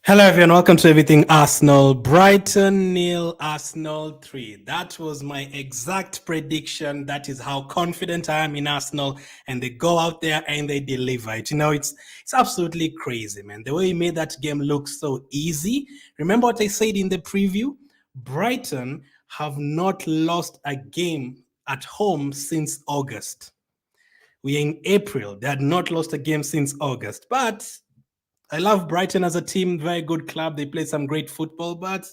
Hello everyone, welcome to Everything Arsenal. Brighton nil, Arsenal 3. That was my exact prediction. That is how confident I am in Arsenal, and they go out there and they deliver it. It's absolutely crazy, man. The way he made that game look so easy. Remember what I said in the preview? Brighton have not lost a game at home since August. We're in April. They had not lost a game since August. But I love Brighton as a team, very good club. They play some great football, but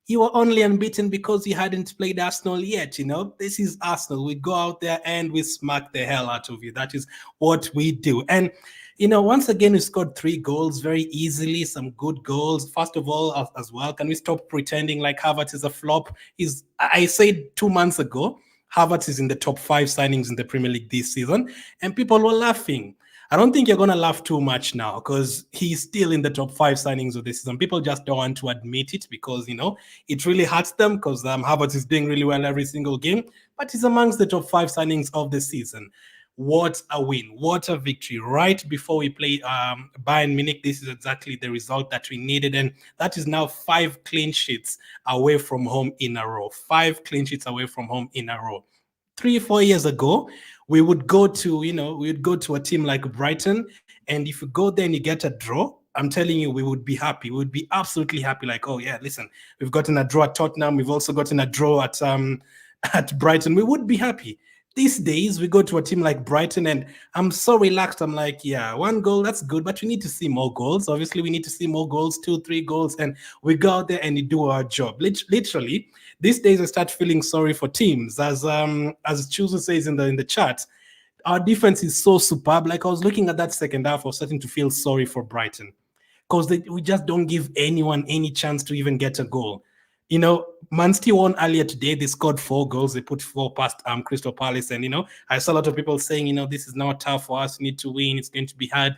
you were only unbeaten because you hadn't played Arsenal yet. This is Arsenal. We go out there and we smack the hell out of you. That is what we do. And once again, we scored 3 goals very easily, some good goals. First of all, as well, can we stop pretending like Havertz is a flop? I said 2 months ago, Havertz is in the top 5 signings in the Premier League this season, and people were laughing. I don't think you're going to laugh too much now because he's still in the top 5 signings of the season. People just don't want to admit it because, it really hurts them because Havertz is doing really well every single game, but he's amongst the top 5 signings of the season. What a win. What a victory. Right before we play Bayern Munich, this is exactly the result that we needed, and that is now 5 clean sheets away from home in a row. 5 clean sheets away from home in a row. 3-4 years ago, we would go to a team like Brighton, and if you go there and you get a draw, I'm telling you, we would be happy. We would be absolutely happy. Like, oh yeah, listen, we've gotten a draw at Tottenham. We've also gotten a draw at Brighton. We would be happy. These days, we go to a team like Brighton, and I'm so relaxed. I'm like, yeah, 1 goal, that's good, but we need to see more goals. Obviously, we need to see more goals, 2, 3 goals, and we go out there and we do our job. Literally, these days I start feeling sorry for teams, as Chuzo says in the chat. Our defense is so superb. Like, I was looking at that second half, I was starting to feel sorry for Brighton because we just don't give anyone any chance to even get a goal. Man City won earlier today. They scored 4 goals. They put 4 past Crystal Palace, and I saw a lot of people saying, this is now tough for us. We need to win. It's going to be hard.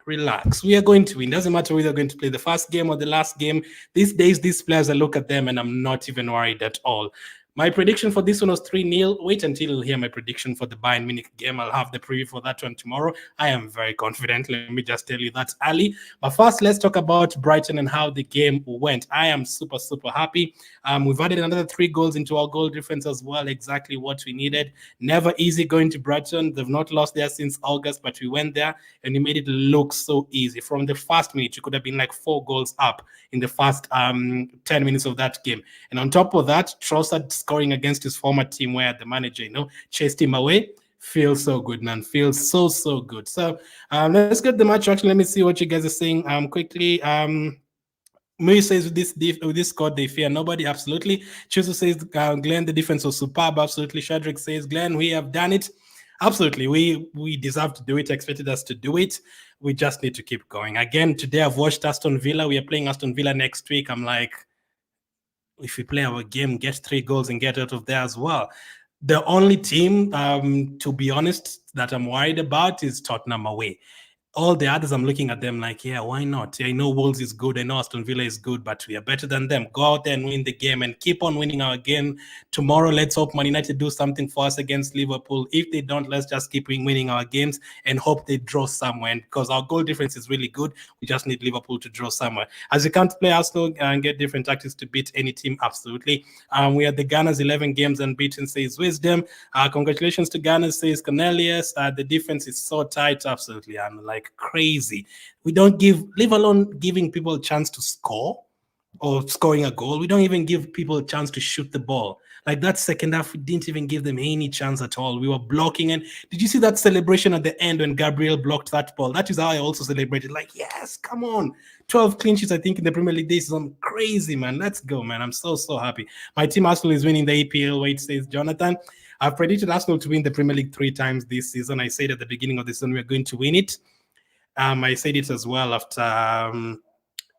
Relax. We are going to win. Doesn't matter whether we're going to play the first game or the last game. These days, these players, I look at them and I'm not even worried at all. My prediction for this one was 3-0. Wait until you hear my prediction for the Bayern Munich game. I'll have the preview for that one tomorrow. I am very confident. Let me just tell you that early. But first, let's talk about Brighton and how the game went. I am super, super happy. We've added another 3 goals into our goal difference as well. Exactly what we needed. Never easy going to Brighton. They've not lost there since August, but we went there and we made it look so easy. From the first minute, you could have been like 4 goals up in the first 10 minutes of that game. And on top of that, Trossard scoring against his former team where the manager, chased him away. Feels so good, man. Feels so, so good. So let's get the match. Actually, let me see what you guys are saying quickly. Mui says with this squad, they fear nobody. Absolutely. Chusu says, Glenn, the defense was superb. Absolutely. Shadrick says, Glenn, we have done it. Absolutely. We deserve to do it. Expected us to do it. We just need to keep going. Again, today I've watched Aston Villa. We are playing Aston Villa next week. I'm like, if we play our game, get 3 goals and get out of there as well. The only team, to be honest, that I'm worried about is Tottenham away. All the others, I'm looking at them like, yeah, why not? I know Wolves is good. I know Aston Villa is good, but we are better than them. Go out there and win the game and keep on winning our game. Tomorrow, let's hope Man United do something for us against Liverpool. If they don't, let's just keep winning our games and hope they draw somewhere. And because our goal difference is really good, we just need Liverpool to draw somewhere. As you can't play Arsenal and get different tactics to beat any team, absolutely. We are the Gunners, 11 games unbeaten, says Wisdom. Congratulations to Gunners, says Cornelius. The defense is so tight, absolutely. I'm like, crazy. We don't leave alone giving people a chance to score or scoring a goal. We don't even give people a chance to shoot the ball. Like that second half, we didn't even give them any chance at all. We were blocking. And did you see that celebration at the end when Gabriel blocked that ball? That is how I also celebrated. Like, yes, come on. 12 clean sheets, I think, in the Premier League this season. Crazy, man. Let's go, man. I'm so, so happy. My team Arsenal is winning the EPL. Wait, says Jonathan. I've predicted Arsenal to win the Premier League 3 times this season. I said at the beginning of the season we're going to win it. I said it as well after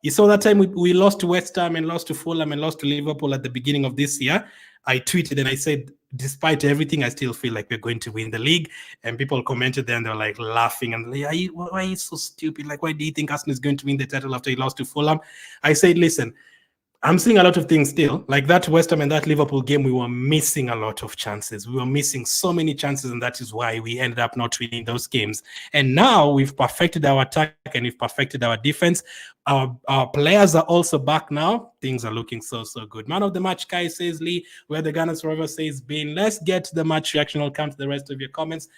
you saw that time we lost to West Ham and lost to Fulham and lost to Liverpool at the beginning of this year. I tweeted and I said, despite everything, I still feel like we're going to win the league. And people commented there and they're like laughing and like, why are you so stupid? Like, why do you think Arsenal is going to win the title after he lost to Fulham? I said, listen, I'm seeing a lot of things still. Like that West Ham and that Liverpool game, we were missing a lot of chances. We were missing so many chances, and that is why we ended up not winning those games. And now we've perfected our attack and we've perfected our defense. Our players are also back now. Things are looking so good. Man of the match, Kai says Lee, where the Gunners Forever says Bean. Let's get to the match reaction. I'll come to the rest of your comments.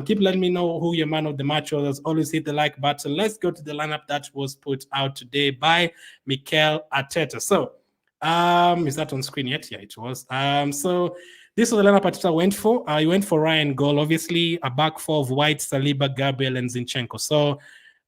Keep letting me know who your man of the match was. Always hit the like button. Let's go to the lineup that was put out today by Mikel Arteta. So, is that on screen yet? Yeah, it was. So this was the lineup Arteta went for. He went for Ryan goal, obviously, a back four of White, Saliba, Gabriel, and Zinchenko. So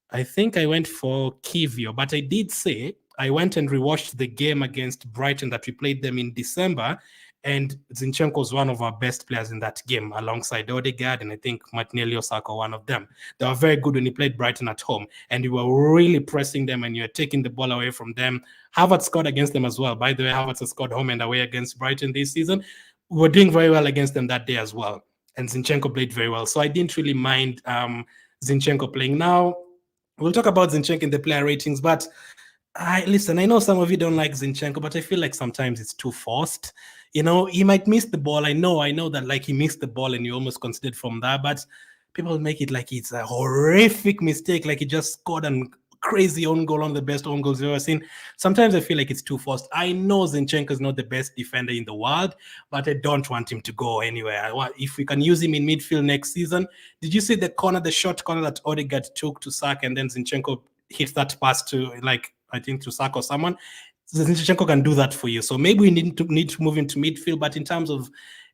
I think I went for Kivio, but I did say I went and rewatched the game against Brighton that we played them in December, and Zinchenko was one of our best players in that game, alongside Odegaard, and I think Martinelli or Saka, one of them. They were very good when he played Brighton at home, and we were really pressing them, and you were taking the ball away from them. Havertz scored against them as well. By the way, Havertz has scored home and away against Brighton this season. We were doing very well against them that day as well, and Zinchenko played very well. So I didn't really mind Zinchenko playing. Now, we'll talk about Zinchenko in the player ratings, but listen, I know some of you don't like Zinchenko, but I feel like sometimes it's too forced. You know, he might miss the ball. I know that like he missed the ball and you almost considered from that, but people make it like it's a horrific mistake, like he just scored a crazy own goal, on the best own goals you've ever seen. Sometimes I feel like it's too forced. I know Zinchenko is not the best defender in the world, but I don't want him to go anywhere. If we can use him in midfield next season. Did you see the short corner that Odegaard took to Saka, and then Zinchenko hit that pass to, like, I think to Saka or someone? Zinchenko can do that for you. So maybe we need to move into midfield, but in terms of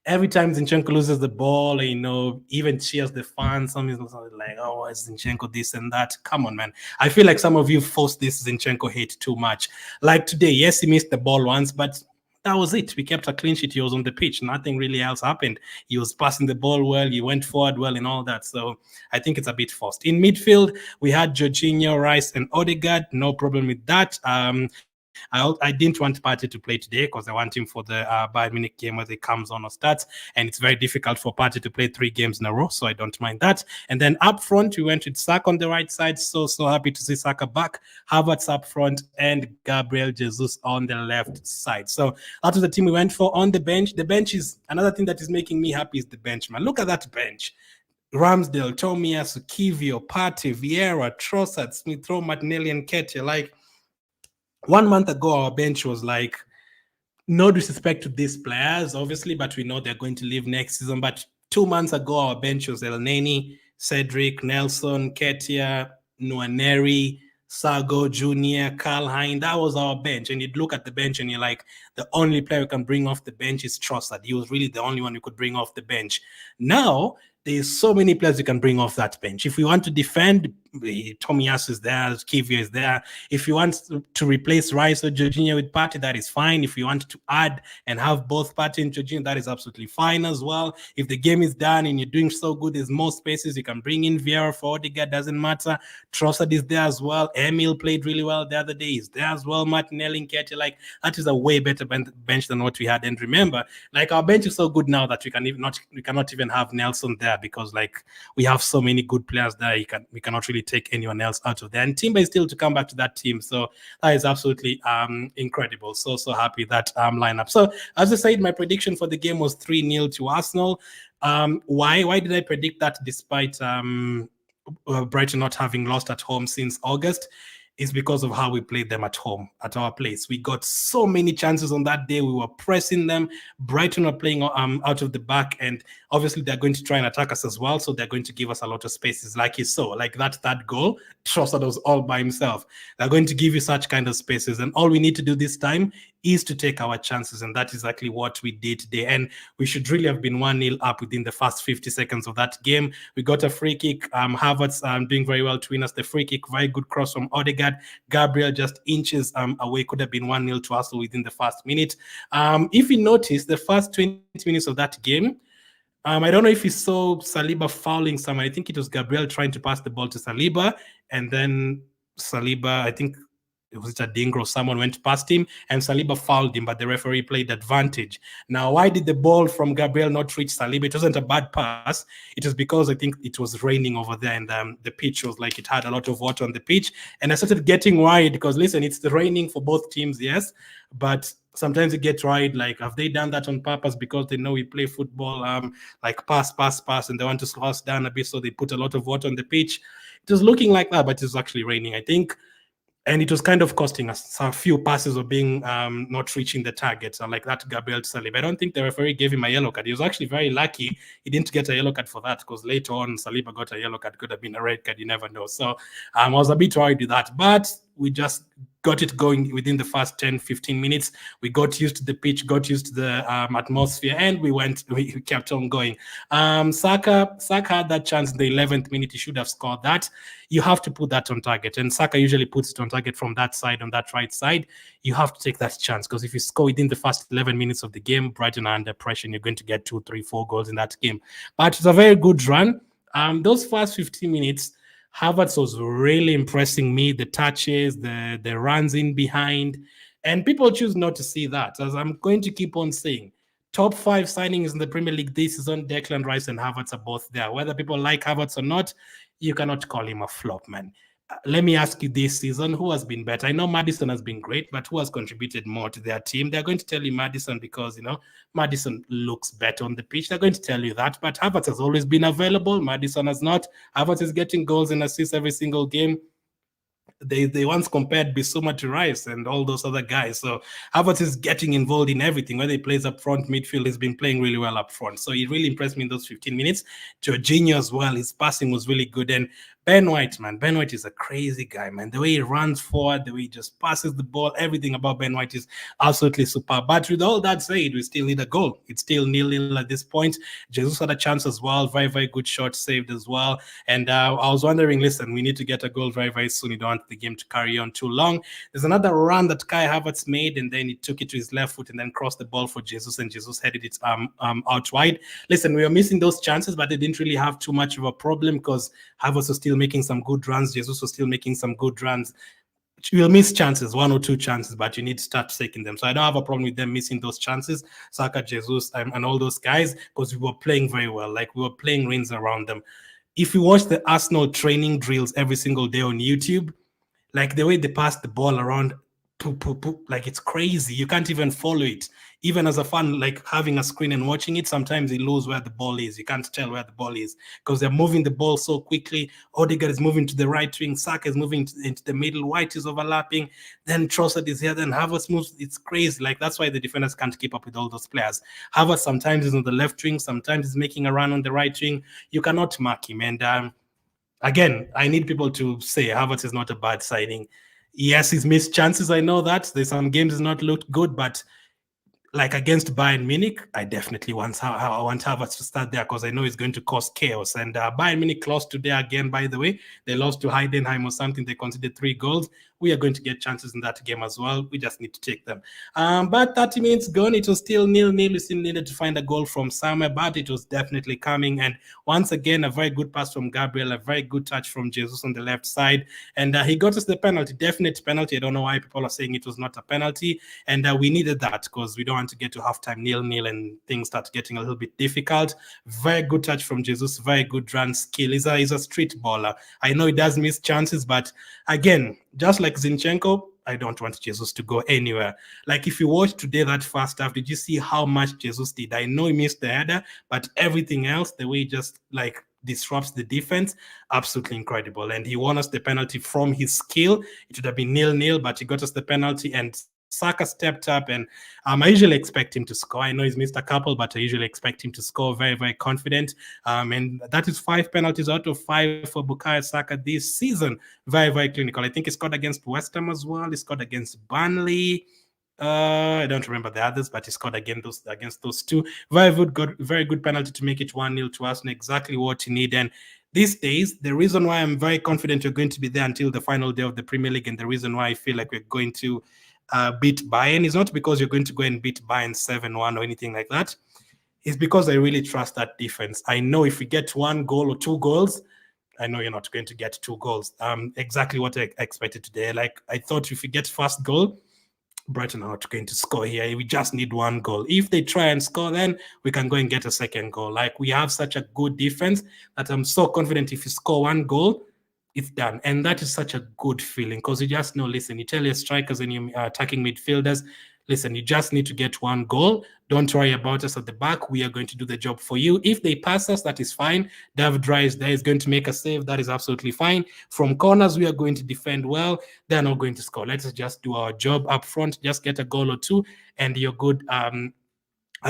every time Zinchenko loses the ball, you know, even cheers the fans. Some is like, oh, it's Zinchenko this and that. Come on, man. I feel like some of you forced this Zinchenko hate too much. Like today, yes, he missed the ball once, but that was it. We kept a clean sheet. He was on the pitch. Nothing really else happened. He was passing the ball well. He went forward well and all that. So I think it's a bit forced. In midfield, we had Jorginho, Rice, and Odegaard. No problem with that. I didn't want Partey to play today because I want him for the Bayern Munich game where he comes on or starts, and it's very difficult for Partey to play 3 games in a row, so I don't mind that. And then up front, we went with Saka on the right side. So happy to see Saka back. Havertz up front and Gabriel Jesus on the left side. So that was the team we went for. On the bench, the bench is another thing that is making me happy. Is the bench, man. Look at that bench. Ramsdale, Tomiyasu, Kivio, Partey, Vieira, Trossard, Smith Rowe, Martinelli, and Ketia. Like, 1 month ago, our bench was like, no disrespect to these players, obviously, but we know they're going to leave next season. But 2 months ago, our bench was Elneny, Cedric, Nelson, Ketia, Nwaneri, Sago, Junior, Karl Hein. That was our bench. And you'd look at the bench and you're like, the only player we can bring off the bench is Trossard. He was really the only one we could bring off the bench. Now, there's so many players you can bring off that bench. If we want to defend, Tomiyasu is there, Kivio is there. If you want to replace Rice or Jorginho with Partey, that is fine. If you want to add and have both Partey and Jorginho, that is absolutely fine as well. If the game is done and you're doing so good, there's more spaces. You can bring in Vieira for Odegaard, doesn't matter. Trossard is there as well. Emil played really well the other day. He's there as well. Martinelli and Ketia, like, that is a way better bench than what we had. And remember, like, our bench is so good now that we cannot even have Nelson there, because like we have so many good players there. We cannot really take anyone else out of there. And Timber is still to come back to that team, so that is absolutely incredible. So happy that lineup. So as I said, my prediction for the game was 3-0 to Arsenal. Why did I predict that despite Brighton not having lost at home since August? Is because of how we played them at home, at our place. We got so many chances on that day. We were pressing them. Brighton are playing out of the back, and obviously they're going to try and attack us as well, so they're going to give us a lot of spaces, like you saw. Like that third goal, Trossard was all by himself. They're going to give you such kind of spaces, and all we need to do this time is to take our chances, and that is exactly what we did today. And we should really have been 1-0 up within the first 50 seconds of that game. We got a free kick. Havertz doing very well to win us the free kick. Very good cross from Odegaard. Gabriel just inches away. Could have been 1-0 to Arsenal within the first minute. If you notice, the first 20 minutes of that game, I don't know if you saw Saliba fouling someone. I think it was Gabriel trying to pass the ball to Saliba, and then Saliba, I think was it a Dingro? Someone went past him and Saliba fouled him, but the referee played advantage. Now, why did the ball from Gabriel not reach Saliba? It wasn't a bad pass. It was because I think it was raining over there, and the pitch was like it had a lot of water on the pitch. And I started getting worried because, listen, it's the raining for both teams, yes, but sometimes you get worried, like, have they done that on purpose because they know we play football, like pass, and they want to slow us down a bit, so they put a lot of water on the pitch. It was looking like that, but it was actually raining, I think. And it was kind of costing us a few passes of being not reaching the target. So like that Gabriel Saliba. I don't think the referee gave him a yellow card. He was actually very lucky he didn't get a yellow card for that, because later on Saliba got a yellow card. Could have been a red card. You never know. So I was a bit worried with that. But we just got it going within the first 10, 15 minutes. We got used to the pitch, got used to the atmosphere, and we kept on going. Saka had that chance in the 11th minute. He should have scored that. You have to put that on target, and Saka usually puts it on target from that side, on that right side. You have to take that chance, because if you score within the first 11 minutes of the game, Brighton are under pressure, and you're going to get 2, 3, 4 goals in that game. But it's a very good run. Those first 15 minutes, Havertz was really impressing me, the touches, the runs in behind, and people choose not to see that. As I'm going to keep on saying, top 5 signings in the Premier League this season, Declan Rice and Havertz are both there. Whether people like Havertz or not, you cannot call him a flop, man. Let me ask you this season, who has been better? I know Maddison has been great, but who has contributed more to their team? They're going to tell you Maddison because, Maddison looks better on the pitch. They're going to tell you that, but Havertz has always been available. Maddison has not. Havertz is getting goals and assists every single game. They once compared Bissouma to Rice and all those other guys. So Havertz is getting involved in everything. Whether he plays up front, midfield, he's been playing really well up front. So he really impressed me in those 15 minutes. Jorginho as well, his passing was really good. And Ben White, man, Ben White is a crazy guy, man. The way he runs forward, the way he just passes the ball, everything about Ben White is absolutely superb. But with all that said, we still need a goal. It's still 0-0 at this point. Jesus had a chance as well. Very, very good shot saved as well. And I was wondering, listen, we need to get a goal very, very soon. You don't want the game to carry on too long. There's another run that Kai Havertz made, and then he took it to his left foot and then crossed the ball for Jesus, and Jesus headed it out wide. Listen, we were missing those chances, but they didn't really have too much of a problem because Havertz was still making some good runs. Jesus was still making some good runs. You'll miss chances, 1 or 2 chances, but you need to start taking them. So I don't have a problem with them missing those chances, Saka, Jesus, and all those guys, because we were playing very well. Like, we were playing rings around them. If you watch the Arsenal training drills every single day on YouTube, like the way they pass the ball around, like it's crazy. You can't even follow it. Even as a fan, like having a screen and watching it, sometimes you lose where the ball is. You can't tell where the ball is because they're moving the ball so quickly. Odegaard is moving to the right wing. Saka is moving into the middle. White is overlapping. Then Trossard is here. Then Havertz moves. It's crazy. Like, that's why the defenders can't keep up with all those players. Havertz sometimes is on the left wing. Sometimes is making a run on the right wing. You cannot mark him. And again, I need people to say Havertz is not a bad signing. Yes, he's missed chances. I know that. There's some games he's not looked good, but like against Bayern Munich, I definitely want Havertz to start there because I know it's going to cause chaos. And Bayern Munich lost today again, by the way. They lost to Heidenheim or something. They conceded 3 goals. We are going to get chances in that game as well. We just need to take them. But 30 minutes gone, it was still 0-0. We still needed to find a goal from somewhere, but it was definitely coming. And once again, a very good pass from Gabriel, a very good touch from Jesus on the left side. And he got us the penalty, definite penalty. I don't know why people are saying it was not a penalty. And we needed that because we don't want to get to halftime 0-0 and things start getting a little bit difficult. Very good touch from Jesus, very good run skill. He's a street baller. I know he does miss chances, but again, just like Zinchenko, I don't want Jesus to go anywhere. Like, if you watched today that first half, did you see how much Jesus did? I know he missed the header, but everything else, the way he just like disrupts the defense, absolutely incredible. And he won us the penalty from his skill. It would have been 0-0, but he got us the penalty, and Saka stepped up, and I usually expect him to score. I know he's missed a couple, but I usually expect him to score. Very, very confident. And that is 5 penalties out of 5 for Bukayo Saka this season. Very, very clinical. I think he scored against West Ham as well. He scored against Burnley. I don't remember the others, but he scored against those 2. Very good penalty to make it 1-0 to Arsenal. Exactly what he needed. And these days, the reason why I'm very confident you're going to be there until the final day of the Premier League, and the reason why I feel like we're going to beat Bayern is not because you're going to go and beat Bayern 7-1 or anything like that. It's because I really trust that defense. I know if we get 1 goal or 2 goals, I know you're not going to get 2 goals. Exactly what I expected today. Like, I thought if we get first goal, Brighton are not going to score here. We just need 1 goal. If they try and score, then we can go and get a second goal. Like, we have such a good defense that I'm so confident if you score 1 goal, it's done. And that is such a good feeling, because you just know, listen, you tell your strikers and your attacking midfielders, listen, you just need to get 1 goal. Don't worry about us at the back. We are going to do the job for you. If they pass us, that is fine. David Rice there is going to make a save. That is absolutely fine. From corners, we are going to defend well. They're not going to score. Let's just do our job up front. Just get a goal or 2, and you're good at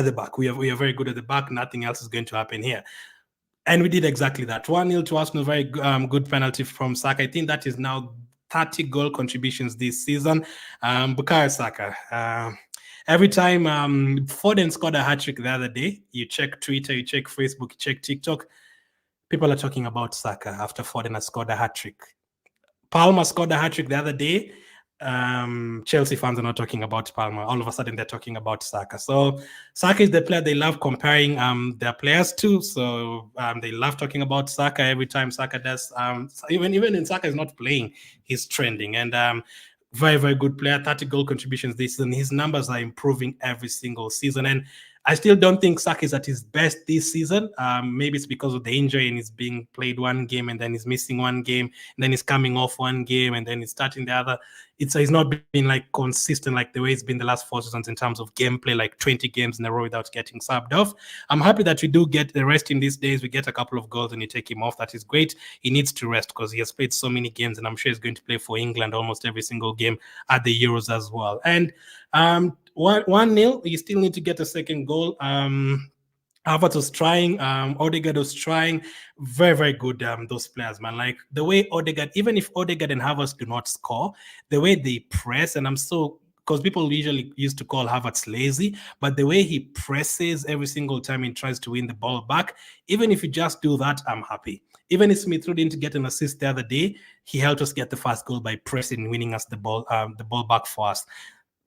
the back. We are very good at the back. Nothing else is going to happen here. And we did exactly that. 1-0 to Arsenal, very good penalty from Saka. I think that is now 30 goal contributions this season. Bukayo Saka. Every time Foden scored a hat-trick the other day, you check Twitter, you check Facebook, you check TikTok, people are talking about Saka after Foden has scored a hat-trick. Palmer scored a hat-trick the other day. Chelsea fans are not talking about Palmer. All of a sudden, they're talking about Saka. So Saka is the player they love comparing their players to. So they love talking about Saka every time Saka does. Even when Saka is not playing, he's trending. And very, very good player. 30 goal contributions this season. His numbers are improving every single season. And I still don't think Saka is at his best this season. Maybe it's because of the injury and he's being played 1 game and then he's missing 1 game and then he's coming off 1 game and then he's starting the other. He's not been like consistent like the way it's been the last 4 seasons in terms of gameplay, like 20 games in a row without getting subbed off. I'm happy that we do get the rest in these days. We get a couple of goals and you take him off. That is great. He needs to rest because he has played so many games and I'm sure he's going to play for England almost every single game at the Euros as well. And 1-0, you still need to get a second goal. Havertz was trying, Odegaard was trying. Very, very good, those players, man. Like the way Odegaard, even if Odegaard and Havertz do not score, the way they press, and because people usually used to call Havertz lazy, but the way he presses every single time he tries to win the ball back, even if you just do that, I'm happy. Even if Smith Rowe didn't get an assist the other day, he helped us get the first goal by pressing, winning us the ball back for us.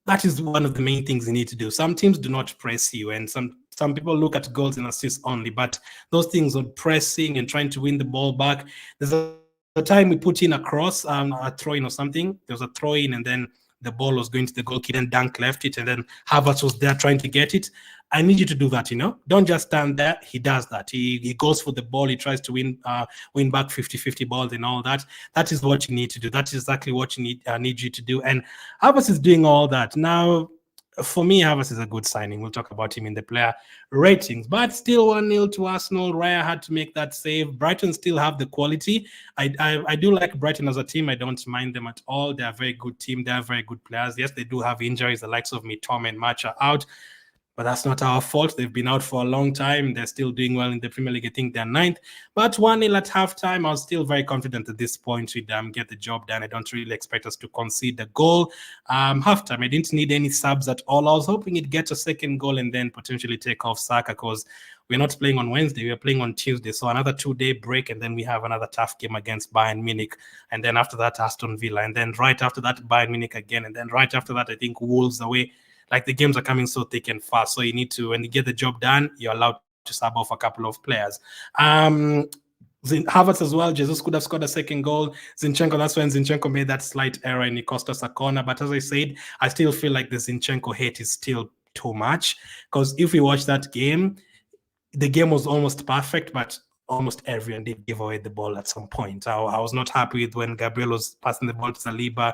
That is one of the main things you need to do. Some teams do not press you, and some people look at goals and assists only, but those things on pressing and trying to win the ball back. There's a time we put in a cross, a throw-in or something. There was a throw-in, and then the ball was going to the goalkeeper, and Dunk left it, and then Havertz was there trying to get it. I need you to do that, Don't just stand there. He does that. He goes for the ball. He tries to win back 50-50 balls and all that. That is what you need to do. That is exactly what you need you to do. And Havertz is doing all that. Now, for me, Havertz is a good signing. We'll talk about him in the player ratings. But still 1-0 to Arsenal. Raya had to make that save. Brighton still have the quality. I do like Brighton as a team. I don't mind them at all. They're a very good team. They're very good players. Yes, they do have injuries. The likes of Mitoma and Match are out. But that's not our fault. They've been out for a long time. They're still doing well in the Premier League. I think they're 9th. But 1-0 at halftime, I was still very confident at this point we'd get the job done. I don't really expect us to concede the goal. Halftime, I didn't need any subs at all. I was hoping he'd get a second goal and then potentially take off Saka because we're not playing on Wednesday. We're playing on Tuesday. So another 2-day break, and then we have another tough game against Bayern Munich. And then after that, Aston Villa. And then right after that, Bayern Munich again. And then right after that, I think Wolves away. Like the games are coming so thick and fast. So you need to, when you get the job done, you're allowed to sub off a couple of players. Havertz as well. Jesus could have scored a second goal. Zinchenko, that's when Zinchenko made that slight error and it cost us a corner. But as I said, I still feel like the Zinchenko hate is still too much. Because if we watch that game, the game was almost perfect, but almost everyone did give away the ball at some point. I was not happy with when Gabriel was passing the ball to Saliba.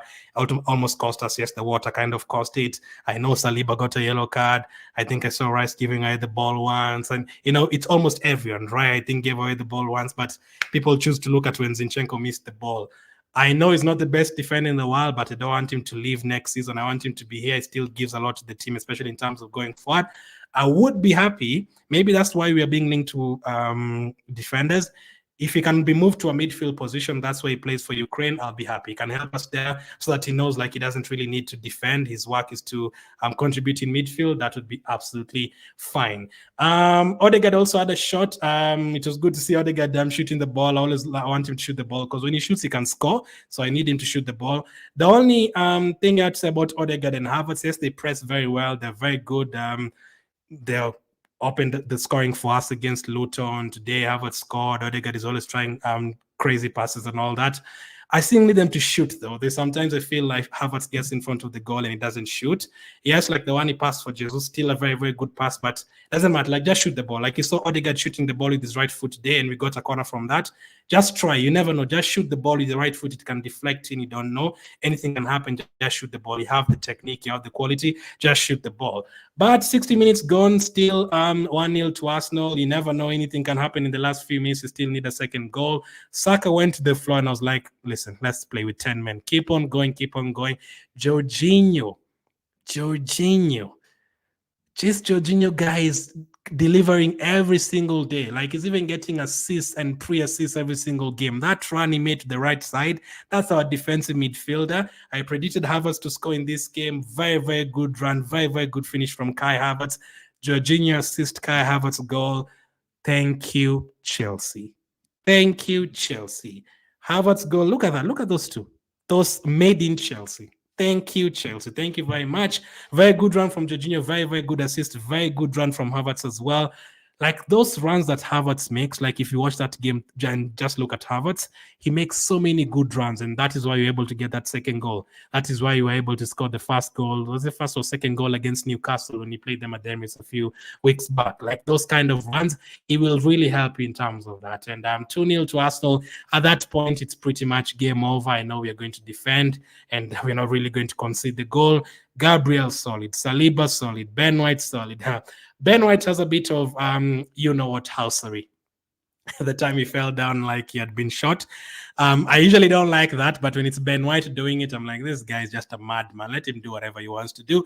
Almost cost us. Yes, the water kind of cost it. I know Saliba got a yellow card. I think I saw Rice giving away the ball once. And, it's almost everyone, right? I think gave away the ball once, but people choose to look at when Zinchenko missed the ball. I know he's not the best defender in the world, but I don't want him to leave next season. I want him to be here. He still gives a lot to the team, especially in terms of going forward. I would be happy. Maybe that's why we are being linked to defenders. If he can be moved to a midfield position, that's where he plays for Ukraine, I'll be happy. He can help us there so that he knows like he doesn't really need to defend. His work is to contribute in midfield. That would be absolutely fine. Odegaard also had a shot. It was good to see Odegaard shooting the ball. I want him to shoot the ball because when he shoots, he can score. So I need him to shoot the ball. The only thing I have to say about Odegaard and Havertz, yes, they press very well. They're very good. They're opened the scoring for us against Luton. Today, Havertz scored. Odegaard is always trying crazy passes and all that. I still need them to shoot, though. Sometimes I feel like Havertz gets in front of the goal and he doesn't shoot. Yes, like the one he passed for Jesus, still a very, very good pass, but it doesn't matter. Like, just shoot the ball. Like, you saw Odegaard shooting the ball with his right foot today, and we got a corner from that. Just try. You never know. Just shoot the ball with the right foot. It can deflect in. You don't know. Anything can happen. Just shoot the ball. You have the technique. You have the quality. Just shoot the ball. But 60 minutes gone, still 1-0 to Arsenal. You never know. Anything can happen in the last few minutes. You still need a second goal. Saka went to the floor, and I was like, listen, let's play with 10 men. Keep on going, keep on going. Jorginho. Just Jorginho guy is delivering every single day. Like, he's even getting assists and pre-assists every single game. That run he made to the right side, that's our defensive midfielder. I predicted Havertz to score in this game. Very, very good run. Very, very good finish from Kai Havertz. Jorginho assist Kai Havertz goal. Thank you, Chelsea. Thank you, Chelsea. Havertz goal. Look at that. Look at those two. Those made in Chelsea. Thank you, Chelsea. Thank you very much. Very good run from Jorginho. Very, very good assist. Very good run from Havertz as well. Like, those runs that Havertz makes, like, if you watch that game and just look at Havertz, he makes so many good runs, and that is why you're able to get that second goal. That is why you were able to score the first goal. Was it first or second goal against Newcastle when he played them at Emirates a few weeks back? Like, those kind of runs, he will really help you in terms of that. And 2-0 to Arsenal. At that point, it's pretty much game over. I know we are going to defend, and we're not really going to concede the goal. Gabriel solid, Saliba solid, Ben White solid. Ben White has a bit of housery. The time he fell down like he had been shot. I usually don't like that, but when it's Ben White doing it, I'm like, this guy is just a madman. Let him do whatever he wants to do.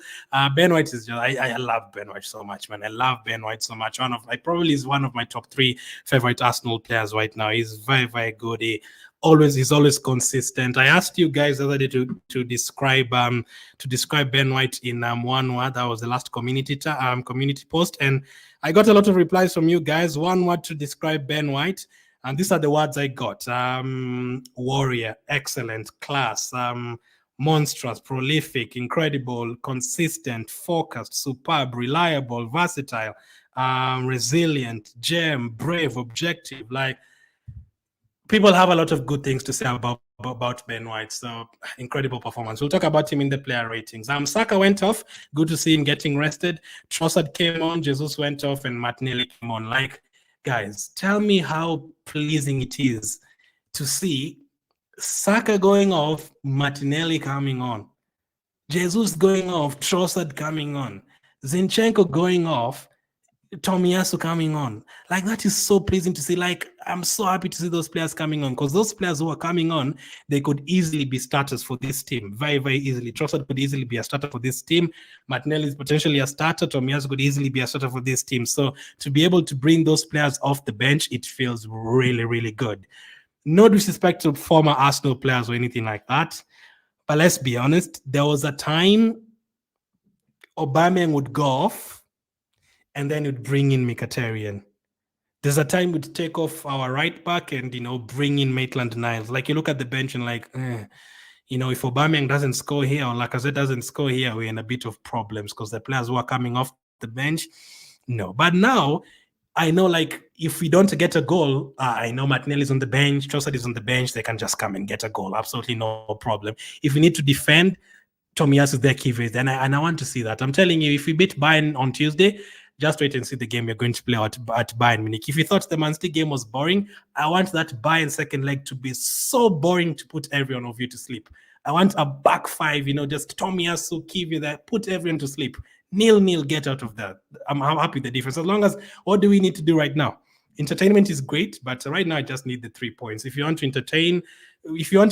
Ben White is just, I love Ben White so much, man. I love Ben White so much. Probably is one of my top 3 favorite Arsenal players right now. He's very, very good. He's always consistent. I asked you guys the other day to describe Ben White in one word. That was the last community post, and I got a lot of replies from you guys. One word to describe Ben White, and these are the words I got: warrior, excellent, class, monstrous, prolific, incredible, consistent, focused, superb, reliable, versatile, resilient, gem, brave, objective. Like, people have a lot of good things to say about Ben White. So, incredible performance. We'll talk about him in the player ratings. Saka went off. Good to see him getting rested. Trossard came on. Jesus went off, and Martinelli came on. Like, guys, tell me how pleasing it is to see Saka going off, Martinelli coming on, Jesus going off, Trossard coming on, Zinchenko going off, Tomiyasu coming on. Like, that is so pleasing to see. Like, I'm so happy to see those players coming on, because those players who are coming on, they could easily be starters for this team. Very, very easily. Trossard could easily be a starter for this team. Martinelli is potentially a starter. Tomiyasu could easily be a starter for this team. So to be able to bring those players off the bench, it feels really, really good. No disrespect to former Arsenal players or anything like that, but let's be honest, there was a time Aubameyang would go off, and then you'd bring in Mkhitaryan. There's a time we'd take off our right back and, bring in Maitland-Niles. Like, you look at the bench and like, if Aubameyang doesn't score here or Lacazette doesn't score here, we're in a bit of problems because the players who are coming off the bench, no. But now, I know, like, if we don't get a goal, I know Martinelli's on the bench, Trossard is on the bench, they can just come and get a goal. Absolutely no problem. If we need to defend, Tomiyasu is there, Kivi's there, and I want to see that. I'm telling you, if we beat Bayern on Tuesday, just wait and see the game you're going to play at Bayern Munich. If you thought the Man City game was boring, I want that Bayern second leg to be so boring to put everyone of you to sleep. I want a back 5, just Tomiyasu, Kivi there, put everyone to sleep. 0-0, get out of that. I'm happy with the difference. As long as, what do we need to do right now? Entertainment is great, but right now I just need the 3 points. If you want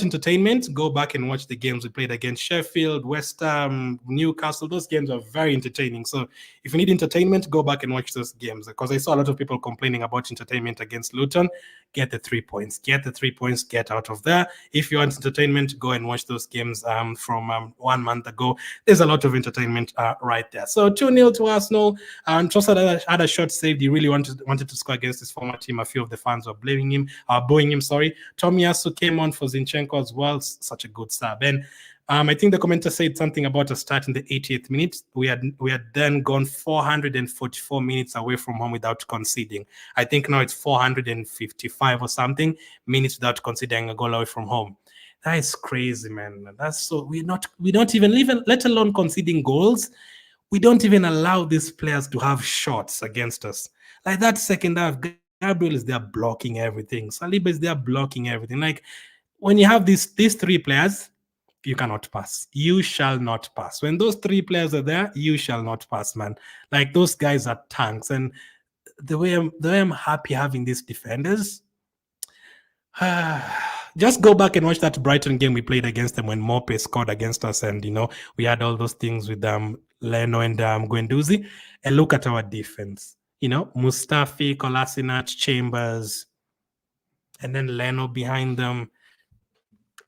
entertainment, go back and watch the games we played against Sheffield, West Ham, Newcastle. Those games are very entertaining. So if you need entertainment, go back and watch those games, because I saw a lot of people complaining about entertainment against Luton. Get the 3 points. Get the 3 points. Get out of there. If you want entertainment, go and watch those games from 1 month ago. There's a lot of entertainment right there. So 2-0 to Arsenal. Trossard had a shot saved. He really wanted to score against his former team. A few of the fans were booing him. Tomiyasu came on for Zinchenko as well. Such a good sub. And I think the commenter said something about a start in the 80th minute. We had then gone 444 minutes away from home without conceding. I think now it's 455 or something minutes without conceding a goal away from home. That is crazy, man. That's so we don't even let alone conceding goals. We don't even allow these players to have shots against us. Like that second half, Gabriel is there blocking everything. Saliba is there blocking everything. Like when you have these three players, you cannot pass. You shall not pass. When those three players are there, you shall not pass, man. Like those guys are tanks. And the way I'm happy having these defenders, just go back and watch that Brighton game we played against them when Mope scored against us, and we had all those things with Leno and Guendouzi, and look at our defense. Mustafi, Kolasinac, Chambers, and then Leno behind them.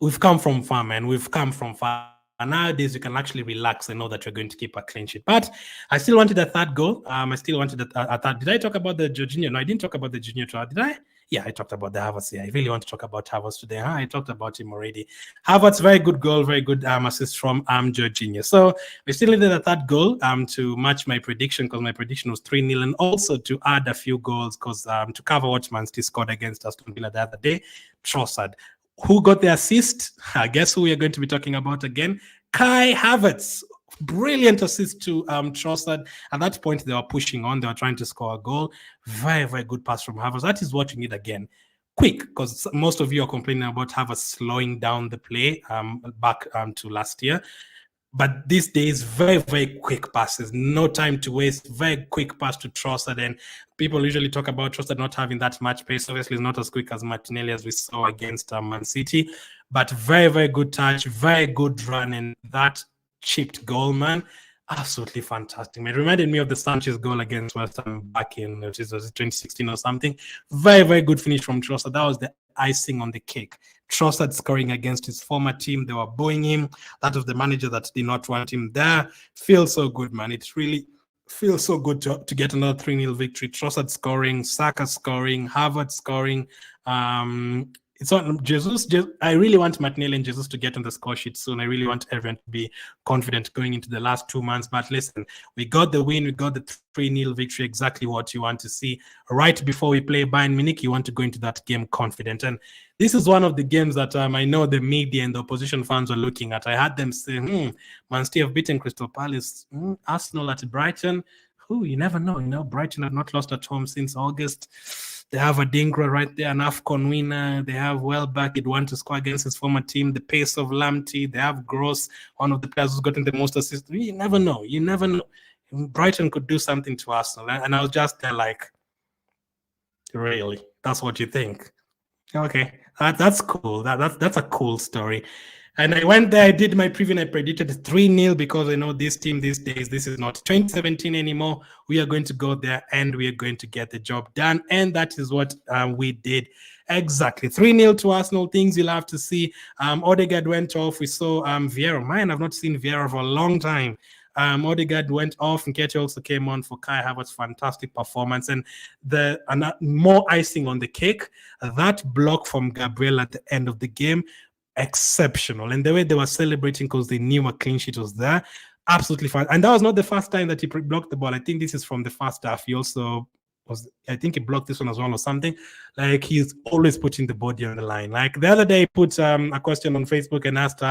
We've come from far, man. We've come from far. And nowadays, you can actually relax and know that you're going to keep a clean sheet. But I still wanted a third goal. I still wanted a third. Did I talk about the Jorginho? No, I didn't talk about the Jorginho trial. Did I? Yeah, I talked about the Havertz. Yeah, I really want to talk about Havertz today. I talked about him already. Havertz, very good goal, very good assist from Jorginho. So we still needed a third goal to match my prediction, because my prediction was 3-0, and also to add a few goals because to cover what Man City scored against Aston Villa the other day. Trossard. Who got the assist? I guess who we are going to be talking about again. Kai Havertz. Brilliant assist to Trossard. At that point, they were pushing on. They were trying to score a goal. Very, very good pass from Havertz. That is what you need again. Quick, because most of you are complaining about Havertz slowing down the play back to last year. But these days, very, very quick passes. No time to waste. Very quick pass to Trossard. And people usually talk about Trossard not having that much pace. Obviously, it's not as quick as Martinelli as we saw against Man City. But very, very good touch. Very good run. And that chipped goal, man. Absolutely fantastic, man. It reminded me of the Sanchez goal against West Ham back in 2016 or something. Very, very good finish from Trossard. That was the icing on the cake. Trossard scoring against his former team. They were booing him. That was the manager that did not want him there. Feels so good, man. It really feels so good to get another 3-0 victory. Trossard scoring, Saka scoring, Havertz scoring. It's on Jesus. I really want Martinelli and Jesus to get on the score sheet soon. I really want everyone to be confident going into the last 2 months. But listen, we got the win. We got the 3-0 victory, exactly what you want to see. Right before we play Bayern Munich, you want to go into that game confident. And this is one of the games that I know the media and the opposition fans were looking at. I had them say, Man City have beaten Crystal Palace, Arsenal at Brighton. You never know. Brighton have not lost at home since August. They have a Dingra right there, an AFCON winner. They have Welbeck, he'd want to score against his former team. The pace of Lamptey. They have Gross, one of the players who's gotten the most assists. You never know. Brighton could do something to Arsenal. And I was just there like, really? That's what you think? Okay, that's cool. That's a cool story. And I went there, I did my preview, and I predicted 3-0 because I know this team these days, this is not 2017 anymore. We are going to go there and we are going to get the job done. And that is what we did. Exactly. 3-0 to Arsenal. Things you'll have to see. Odegaard went off. We saw Vieira. Man, I've not seen Vieira for a long time. Odegaard went off, and Nketiah also came on for Kai Havertz. Fantastic performance. And more icing on the cake, that block from Gabriel at the end of the game, exceptional. And the way they were celebrating because they knew a clean sheet was there, absolutely fine. And that was not the first time that he blocked the ball. I think this is from the first half. He also I think he blocked this one as well or something. Like, he's always putting the body on the line. Like the other day, he put a question on Facebook and asked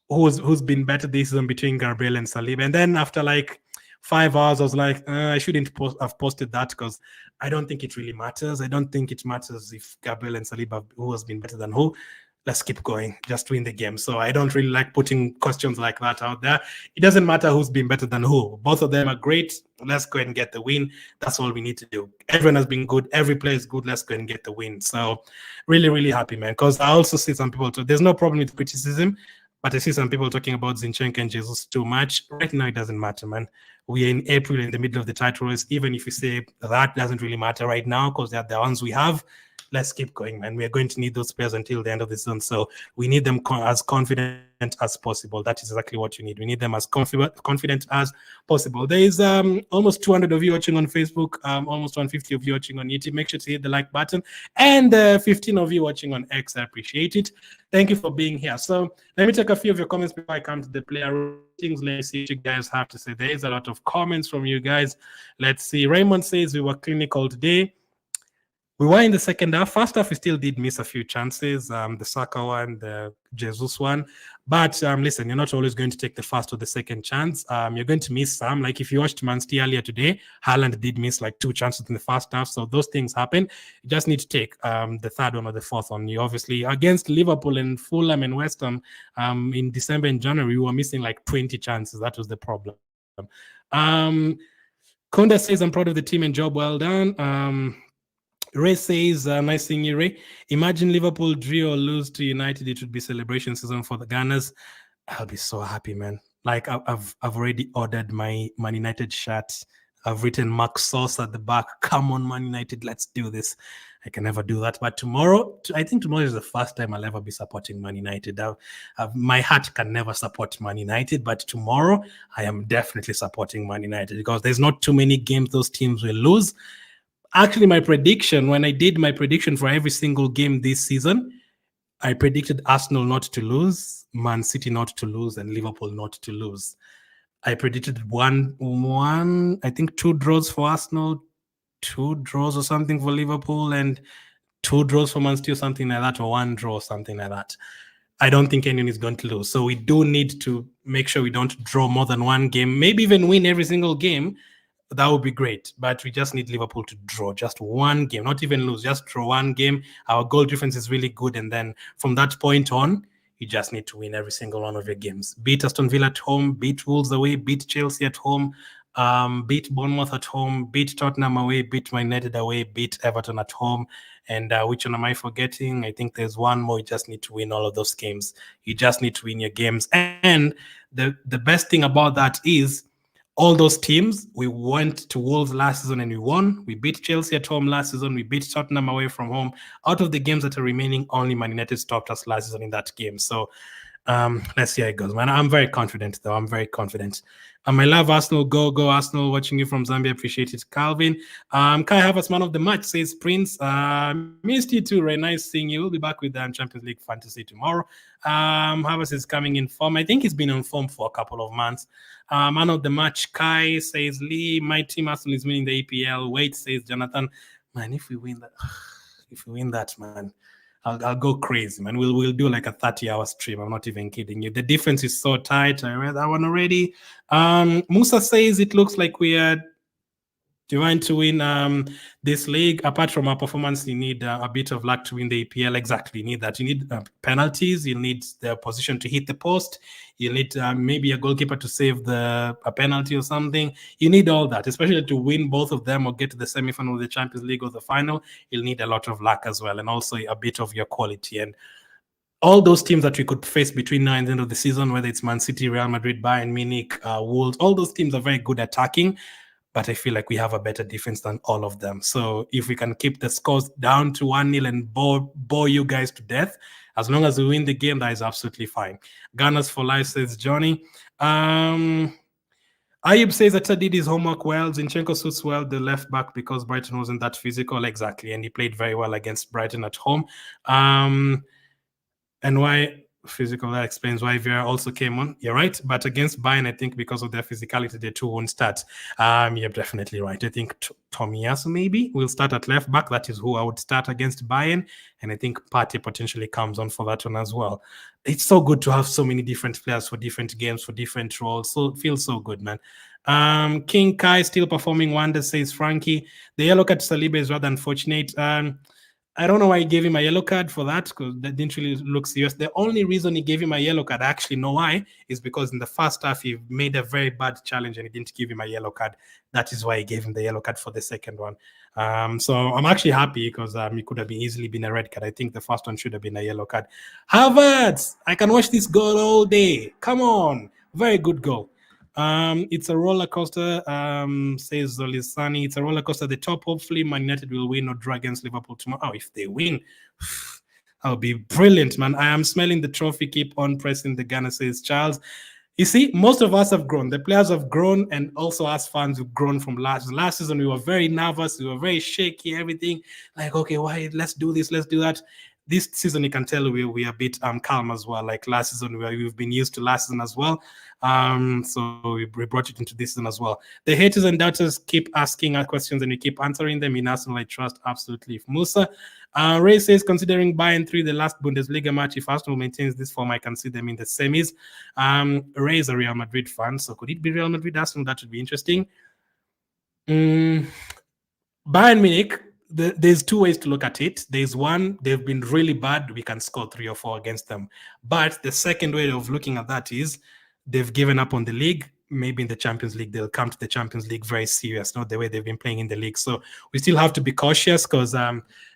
who's been better this season between Gabriel and Saliba. And then after like 5 hours, I was like, I shouldn't have posted that because I don't think it really matters. I don't think it matters if Gabriel and Saliba, who has been better than who. Let's keep going, just win the game. So I don't really like putting questions like that out there. It doesn't matter who's been better than who. Both of them are great. Let's go and get the win. That's all we need to do. Everyone has been good. Every player is good. Let's go and get the win. So really, really happy, man. Because I also see some people, there's no problem with criticism, but I see some people talking about Zinchenko and Jesus too much. Right now, it doesn't matter, man. We are in April, in the middle of the title race. Even if you say that doesn't really matter right now because they're the ones we have, let's keep going, man. We are going to need those players until the end of the season. So we need them as confident as possible. That is exactly what you need. We need them as confident as possible. There is almost 200 of you watching on Facebook, almost 150 of you watching on YouTube. Make sure to hit the like button, and 15 of you watching on X. I appreciate it. Thank you for being here. So let me take a few of your comments before I come to the player ratings. Let's see what you guys have to say. There is a lot of comments from you guys. Let's see. Raymond says we were clinical today. We were in the second half. First half, we still did miss a few chances. The Saka one, the Jesus one. But listen, you're not always going to take the first or the second chance. You're going to miss some. Like if you watched Man City earlier today, Haaland did miss like 2 chances in the first half. So those things happen. You just need to take the third one or the fourth one. You obviously, against Liverpool and Fulham and West Ham in December and January, we were missing like 20 chances. That was the problem. Konda says, I'm proud of the team and job well done. Ray says, nice seeing you, Ray. Imagine Liverpool drew or lose to United. It would be celebration season for the Gunners. I'll be so happy, man. Like I've already ordered my Man United shirt. I've written Mark Sauce at the back. Come on, Man United, let's do this. I can never do that. But tomorrow, I think tomorrow is the first time I'll ever be supporting Man United. My heart can never support Man United, but tomorrow I am definitely supporting Man United because there's not too many games those teams will lose. Actually, my prediction, when I did my prediction for every single game this season, I predicted Arsenal not to lose, Man City not to lose, and Liverpool not to lose. I predicted I think 2 draws for Arsenal, 2 draws or something for Liverpool, and 2 draws for Man City or something like that, or 1 draw or something like that. I don't think anyone is going to lose. So we do need to make sure we don't draw more than 1 game, maybe even win every single game. That would be great, but we just need Liverpool to draw just 1 game, not even lose, just draw 1 game. Our goal difference is really good, and then from that point on, you just need to win every single one of your games. Beat Aston Villa at home, beat Wolves away, beat Chelsea at home, beat Bournemouth at home, beat Tottenham away, beat Man United away, beat Everton at home. And which one am I forgetting? I think there's 1 more. You just need to win all of those games. You just need to win your games. And the best thing about that is, all those teams, we went to Wolves last season and we won. We beat Chelsea at home last season. We beat Tottenham away from home. Out of the games that are remaining, only Man United stopped us last season in that game. So let's see how it goes, man. I'm very confident, though. I'm very confident. I love Arsenal. Go Arsenal. Watching you from Zambia. Appreciate it, Calvin. Kai Havertz, man of the match, says Prince. Missed you too, Ray. Nice seeing you. We'll be back with Champions League Fantasy tomorrow. Havertz is coming in form. I think he's been on form for a couple of months. Man of the match, Kai, says Lee. My team Arsenal is winning the EPL. Wait, says Jonathan. Man, if we win that, man, I'll go crazy, man. We'll do like a 30-hour stream. I'm not even kidding you. The difference is so tight. I read that one already. Musa says it looks like we are trying to win this league. Apart from our performance, you need a bit of luck to win the EPL. Exactly, you need that. You need penalties. You need the opposition to hit the post. You need maybe a goalkeeper to save a penalty or something. You need all that, especially to win both of them or get to the semi-final of the Champions League or the final. You'll need a lot of luck as well, and also a bit of your quality. And all those teams that we could face between now and the end of the season, whether it's Man City, Real Madrid, Bayern Munich, Wolves, all those teams are very good attacking, but I feel like we have a better defense than all of them. So if we can keep the scores down to 1-0 and bore you guys to death, as long as we win the game, that is absolutely fine. Gunners for life, says Johnny. Ayub says that did his homework well. Zinchenko suits well the left back because Brighton wasn't that physical. Exactly. And he played very well against Brighton at home. And why physical, that explains why Vieira also came on. You're right. But against Bayern, I think because of their physicality, the 2 won't start. You're definitely right. I think Tomiyasu maybe will start at left back. That is who I would start against Bayern. And I think Partey potentially comes on for that one as well. It's so good to have so many different players for different games, for different roles. So it feels so good, man. King Kai still performing wonders, says Frankie. The yellow card to Saliba is rather unfortunate. I don't know why he gave him a yellow card for that, because that didn't really look serious. The only reason he gave him a yellow card, I actually know why, is because in the first half he made a very bad challenge and he didn't give him a yellow card. That is why he gave him the yellow card for the second one. So I'm actually happy because it could have easily been a red card. I think the first one should have been a yellow card. Havertz, I can watch this goal all day. Come on, very good goal. It's a roller coaster, says Zolisani. It's a roller coaster at the top. Hopefully, Man United will win or draw against Liverpool tomorrow. Oh, if they win, that'll be brilliant, man. I am smelling the trophy. Keep on pressing the gunner, says Charles. You see, most of us have grown. The players have grown, and also us fans have grown from last season. We were very nervous. We were very shaky, everything. Like, okay, why? Let's do this. Let's do that. This season, you can tell we are a bit calm as well. Like last season, we've been used to last season as well. So we brought it into this season as well. The haters and doubters keep asking our questions, and we keep answering them. In Arsenal, I trust absolutely. If Musa Ray says, considering Bayern 3, the last Bundesliga match, if Arsenal maintains this form, I can see them in the semis. Ray is a Real Madrid fan, so could it be Real Madrid Arsenal? That would be interesting. Bayern Munich, there's two ways to look at it. There's one, they've been really bad. We can score 3 or 4 against them. But the second way of looking at that is they've given up on the league. Maybe in the Champions League, they'll come to the Champions League very serious, not the way they've been playing in the league. So we still have to be cautious because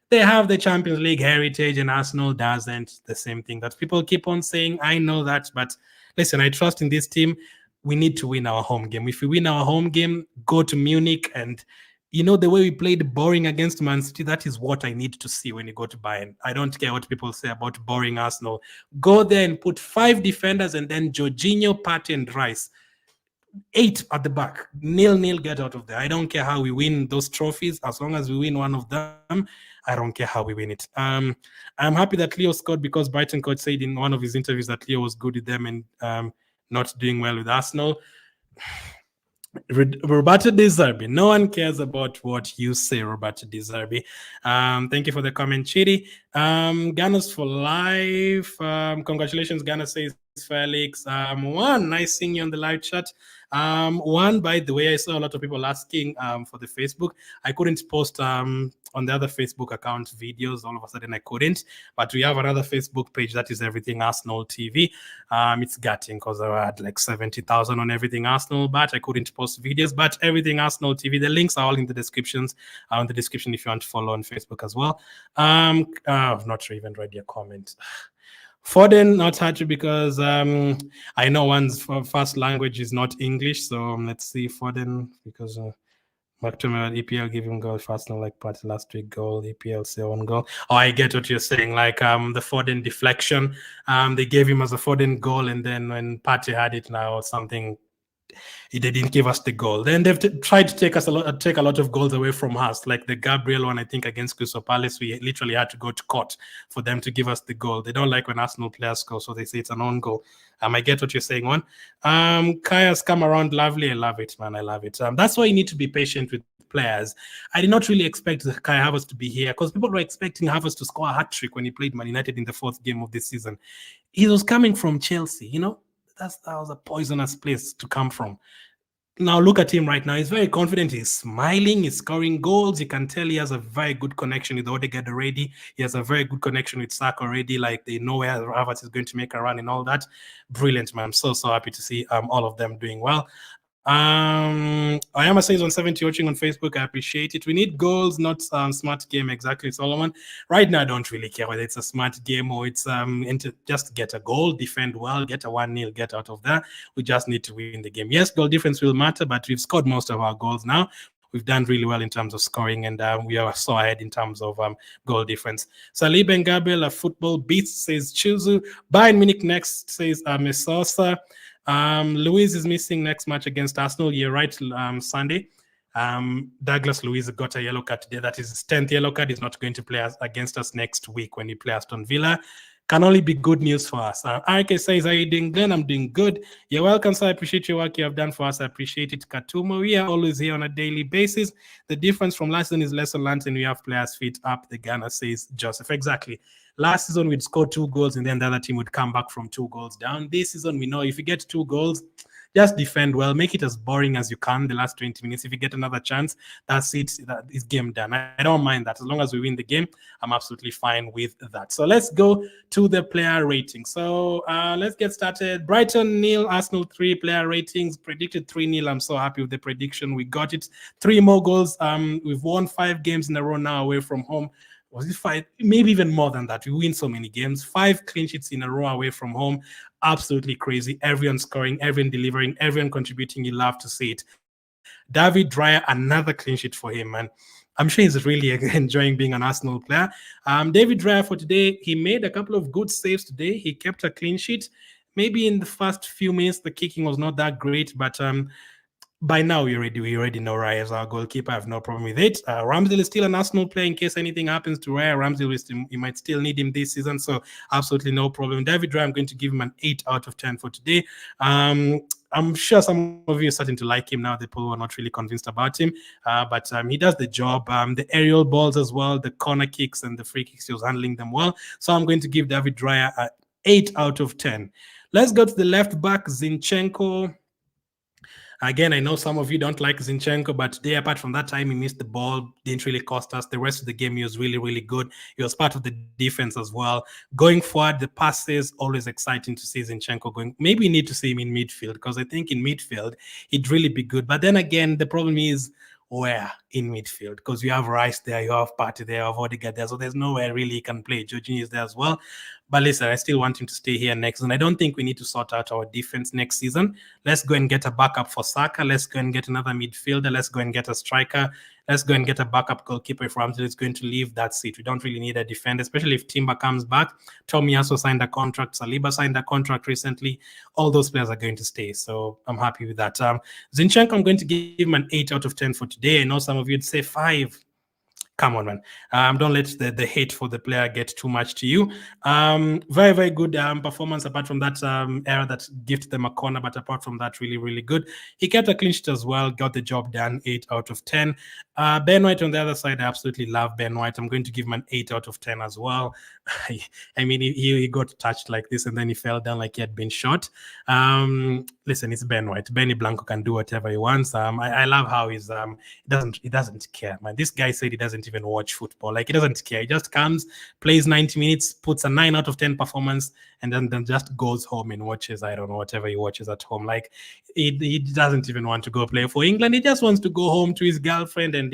they have the Champions League heritage and Arsenal doesn't. The same thing that people keep on saying. I know that, but listen, I trust in this team. We need to win our home game. If we win our home game, go to Munich, and you know the way we played boring against Man City, that is what I need to see when you go to Bayern. I don't care what people say about boring Arsenal. Go there and put 5 defenders and then Jorginho, Partey, and Rice. 8 at the back. 0-0, get out of there. I don't care how we win those trophies. As long as we win one of them, I don't care how we win it. I'm happy that Leo scored because Brighton coach said in one of his interviews that Leo was good with them and not doing well with Arsenal. Roberto De Zerbi. No one cares about what you say, Roberto De Zerbi. Thank you for the comment, Chidi. Gunners for life. Congratulations, Gunner, says Felix. One, nice seeing you on the live chat. One, by the way, I saw a lot of people asking for the Facebook. I couldn't post on the other Facebook account videos. All of a sudden, I couldn't. But we have another Facebook page that is Everything Arsenal TV. It's gutting because I had like 70,000 on Everything Arsenal, but I couldn't post videos. But Everything Arsenal TV, the links are all in the descriptions. In the description if you want to follow on Facebook as well. I've not even read your comment. Foden, not happy because I know one's first language is not English. So let's see Foden because McTominay EPL give him goal fast, not like Partey last week goal. EPL say 1 goal. Oh, I get what you're saying. Like the Foden deflection, they gave him as a Foden goal, and then when Partey had it now or something, they didn't give us the goal. Then they've tried to take a lot of goals away from us, like the Gabriel one, I think, against Crystal Palace. We literally had to go to court for them to give us the goal. They don't like when Arsenal players score, so they say it's an own goal. I get what you're saying, one. Kaya's come around lovely. I love it, man. I love it. That's why you need to be patient with players. I did not really expect Kai Havertz to be here because people were expecting Havertz to score a hat-trick when he played Man United in the 4th game of this season. He was coming from Chelsea, you know? That was a poisonous place to come from. Now look at him right now. He's very confident. He's smiling. He's scoring goals. You can tell he has a very good connection with Odegaard already. He has a very good connection with Saka already. Like they know where Havertz is going to make a run and all that. Brilliant, man. I'm so happy to see all of them doing well. I am a says 170 watching on Facebook. I appreciate it. We need goals, not smart game. Exactly, Solomon. Right now, I don't really care whether it's a smart game or it's just get a goal, defend well, get a 1-0, get out of there. We just need to win the game. Yes, goal difference will matter, but we've scored most of our goals now. We've done really well in terms of scoring, and we are so ahead in terms of goal difference. Salib and Gabriel, a football beast, says Chuzu. Bayern Munich next, says Mesosa. Luiz is missing next match against Arsenal. You're right, Sunday. Douglas Luiz got a yellow card today. That is his 10th yellow card. He's not going to play against us next week when we play Aston Villa. Can only be good news for us. RK says, how are you doing, Glenn? I'm doing good. You're welcome, sir. I appreciate your work you have done for us. I appreciate it. Katumo, we are always here on a daily basis. The difference from last season is lesson learned, and we have players fit up. The Ghana says Joseph. Exactly. Last season, we'd score 2 goals, and then the other team would come back from 2 goals down. This season, we know if you get 2 goals, just defend well. Make it as boring as you can the last 20 minutes. If you get another chance, that's it. That is game done. I don't mind that. As long as we win the game, I'm absolutely fine with that. So let's go to the player rating. So let's get started. Brighton 0, Arsenal 3 player ratings. Predicted 3-0. I'm so happy with the prediction. We got it. 3 more goals. We've won 5 games in a row now away from home. Was it 5? Maybe even more than that. We win so many games. 5 clean sheets in a row away from home. Absolutely crazy. Everyone scoring, everyone delivering, everyone contributing. You love to see it. David Raya, another clean sheet for him, man. I'm sure he's really enjoying being an Arsenal player. David Raya for today, he made a couple of good saves today. He kept a clean sheet. Maybe in the first few minutes, the kicking was not that great, but by now we already know Raya is our goalkeeper. I have no problem with it. Ramsdale is still an Arsenal player in case anything happens to Raya. Ramsdale, you might still need him this season, so absolutely no problem. David Raya, I'm going to give him an 8 out of 10 for today. I'm sure some of you are starting to like him now. The people were not really convinced about him, but he does the job. The aerial balls as well, the corner kicks and the free kicks, he was handling them well. So I'm going to give David Raya an 8 out of 10. Let's go to the left back, Zinchenko. Again, I know some of you don't like Zinchenko, but today, apart from that time, he missed the ball, didn't really cost us. The rest of the game, he was really, really good. He was part of the defense as well. Going forward, the passes, always exciting to see Zinchenko going. Maybe we need to see him in midfield, because I think in midfield, he'd really be good. But then again, the problem is, where in midfield? Because you have Rice there, you have Partey there, you have Odegaard there, so there's nowhere really he can play. Jorginho is there as well. But listen, I still want him to stay here next season. I don't think we need to sort out our defense next season. Let's go and get a backup for Saka. Let's go and get another midfielder. Let's go and get a striker. Let's go and get a backup goalkeeper if Ramsdale is going to leave that seat. We don't really need a defender, especially if Timber comes back. Tomiyasu signed a contract. Saliba signed a contract recently. All those players are going to stay, so I'm happy with that. Zinchenko, I'm going to give him an 8 out of 10 for today. I know some of you would say 5. Come on, man. Don't let the hate for the player get too much to you. Very, very good performance apart from that error that gifted them a corner, but apart from that, really, really good. He kept a clean sheet as well, got the job done, 8 out of 10. Ben White on the other side, I absolutely love Ben White. I'm going to give him an 8 out of 10 as well. I mean, he got touched like this and then he fell down like he had been shot. Listen, it's Ben White. Benny Blanco can do whatever he wants. I love how he doesn't care, man. This guy said he doesn't even watch football. Like, he doesn't care. He just comes, plays 90 minutes, puts a 9 out of 10 performance, and then just goes home and watches, I don't know, whatever he watches at home. Like, he doesn't even want to go play for England. He just wants to go home to his girlfriend and,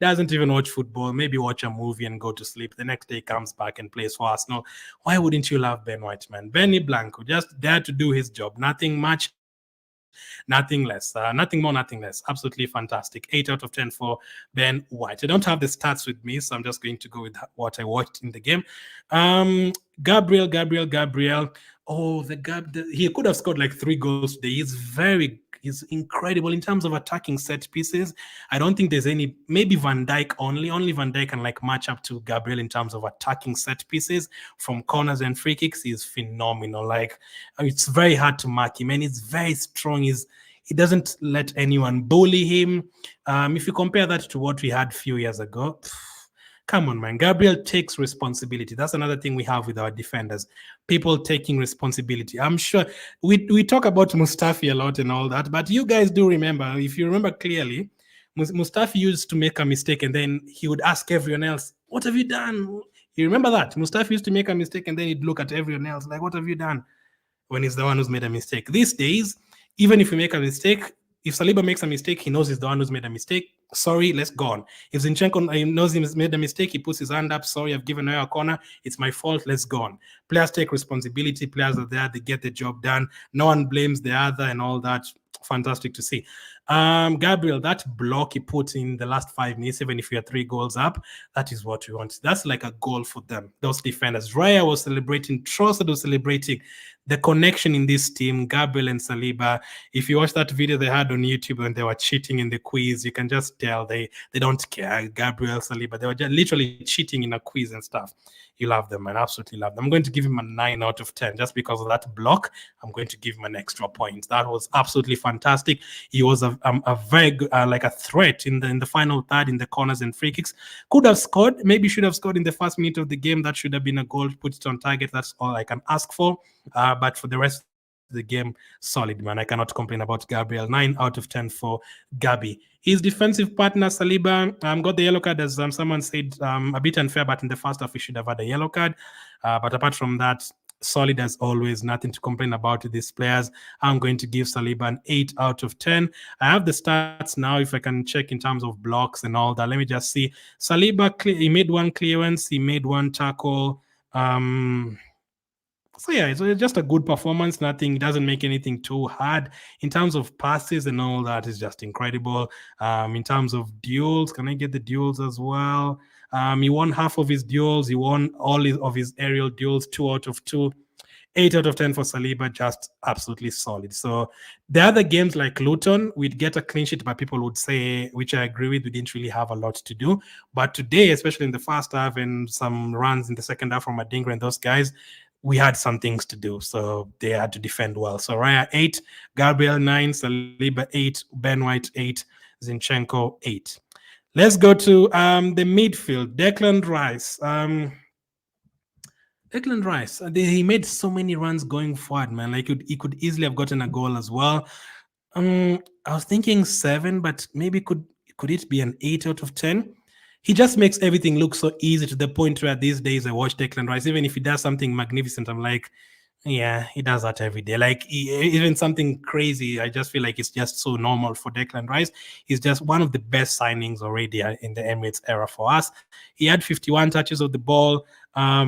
doesn't even watch football, maybe watch a movie and go to sleep. The next day he comes back and plays for Arsenal. Why wouldn't you love Ben White, man? Benny Blanco, just there to do his job. Nothing much, nothing less. Nothing more, nothing less. Absolutely fantastic. 8 out of 10 for Ben White. I don't have the stats with me, so I'm just going to go with what I watched in the game. Gabriel. Oh, he could have scored like 3 goals today. He's incredible in terms of attacking set pieces. I don't think there's any, maybe Van Dijk only Van Dijk can like match up to Gabriel in terms of attacking set pieces from corners and free kicks. He's phenomenal. Like, it's very hard to mark him, and he's very strong. He doesn't let anyone bully him. If you compare that to what we had a few years ago, come on, man. Gabriel takes responsibility. That's another thing we have with our defenders. People taking responsibility. I'm sure we talk about Mustafi a lot and all that, but you guys do remember, if you remember clearly, Mustafi used to make a mistake and then he would ask everyone else, what have you done? You remember that? Mustafi used to make a mistake and then he'd look at everyone else like, what have you done? When he's the one who's made a mistake. These days, even if you make a mistake, if Saliba makes a mistake, he knows he's the one who's made a mistake. Sorry, let's go on. If Zinchenko knows he's made a mistake, he puts his hand up. Sorry, I've given away a corner. It's my fault. Let's go on. Players take responsibility. Players are there. They get the job done. No one blames the other and all that. Fantastic to see. Gabriel, that block he put in the last 5 minutes, even if you are 3 goals up, that is what we want. That's like a goal for them, those defenders. Raya was celebrating, Trossard was celebrating. The connection in this team, Gabriel and Saliba. If you watch that video they had on YouTube when they were cheating in the quiz, you can just tell they don't care. Gabriel, Saliba, they were just literally cheating in a quiz and stuff. You love them, man. Absolutely love them. I'm going to give him a 9 out of 10 just because of that block. I'm going to give him an extra point. That was absolutely fantastic. He was a very good, like a threat in the final third in the corners and free kicks. Could have scored. Maybe should have scored in the first minute of the game. That should have been a goal. Put it on target. That's all I can ask for. But for the rest of the game, solid, man. I cannot complain about Gabriel. 9 out of 10 for Gabi. His defensive partner, Saliba, got the yellow card, as someone said, a bit unfair, but in the first half, he should have had a yellow card. But apart from that, solid as always. Nothing to complain about with these players. I'm going to give Saliba an 8 out of 10. I have the stats now. If I can check in terms of blocks and all that, let me just see. Saliba, he made one clearance, he made one tackle. So yeah, it's just a good performance. Nothing, doesn't make anything too hard. In terms of passes and all that, is just incredible. In terms of duels, can I get the duels as well? He won half of his duels. He won all of his aerial duels, 2 out of 2. 8 out of 10 for Saliba, just absolutely solid. So the other games like Luton, we'd get a clean sheet, but people would say, which I agree with, we didn't really have a lot to do. But today, especially in the first half and some runs in the second half from Adingra and those guys, we had some things to do. So they had to defend well. So Raya 8, Gabriel 9, Saliba 8, Ben White 8, Zinchenko 8. Let's go to the midfield. Declan Rice. Declan Rice, he made so many runs going forward, man. Like he could easily have gotten a goal as well. I was thinking 7, but maybe could it be an 8 out of 10? He just makes everything look so easy to the point where these days I watch Declan Rice, even if he does something magnificent, I'm like, yeah, he does that every day. Like even something crazy, I just feel like it's just so normal for Declan Rice. He's just one of the best signings already in the Emirates era for us. He had 51 touches of the ball. I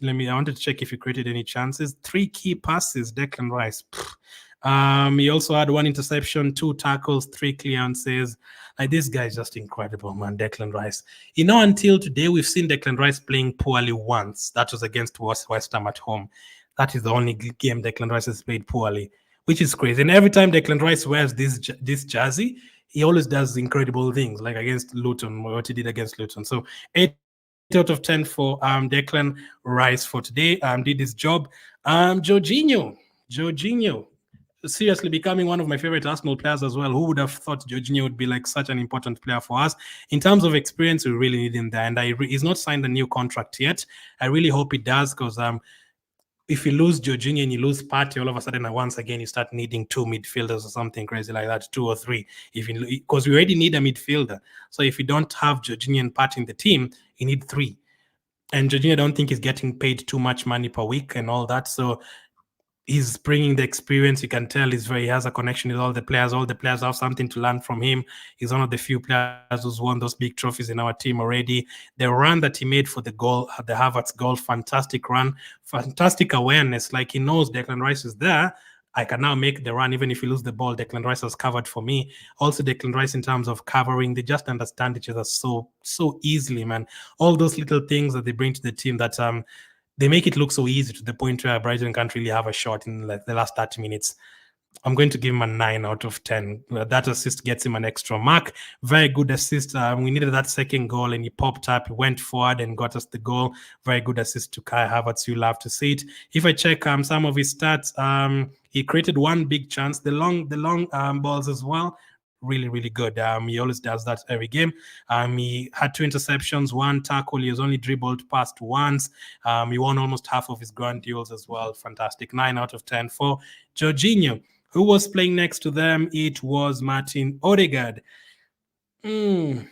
wanted to check if he created any chances. 3 key passes, Declan Rice. He also had 1 interception, 2 tackles, 3 clearances. Like, this guy is just incredible, man, Declan Rice. Until today, we've seen Declan Rice playing poorly once. That was against West Ham at home. That is the only game Declan Rice has played poorly, which is crazy. And every time Declan Rice wears this jersey, he always does incredible things, like against Luton, what he did against Luton. So 8 out of 10 for Declan Rice for today. Did his job. Jorginho, seriously becoming one of my favorite Arsenal players as well. Who would have thought Jorginho would be like such an important player for us? In terms of experience, we really need him there. And he's not signed a new contract yet. I really hope he does, because if you lose Jorginho and you lose Partey, all of a sudden, once again, you start needing 2 midfielders or something crazy like that, 2 or 3. Because we already need a midfielder. So if you don't have Jorginho and Partey in the team, you need 3. And Jorginho, I don't think he's getting paid too much money per week and all that. So he's bringing the experience. You can tell he has a connection with all the players. All the players have something to learn from him. He's one of the few players who's won those big trophies in our team already. The run that he made for the goal, the Havertz goal, fantastic run, fantastic awareness. Like, he knows Declan Rice is there. I can now make the run. Even if you lose the ball, Declan Rice has covered for me. Also, Declan Rice, in terms of covering, they just understand each other so easily, man. All those little things that they bring to the team that they make it look so easy, to the point where Brighton can't really have a shot in like the last 30 minutes. I'm going to give him a 9 out of 10. That assist gets him an extra mark. Very good assist. We needed that second goal, and he popped up, he went forward and got us the goal. Very good assist to Kai Havertz. You love to see it. If I check some of his stats, he created 1 big chance. The long balls as well. Really, really good. He always does that every game. He had 2 interceptions, 1 tackle. He was only dribbled past once. He won almost half of his grand duels as well. Fantastic. 9 out of 10 for Jorginho. Who was playing next to them? It was Martin Odegaard. I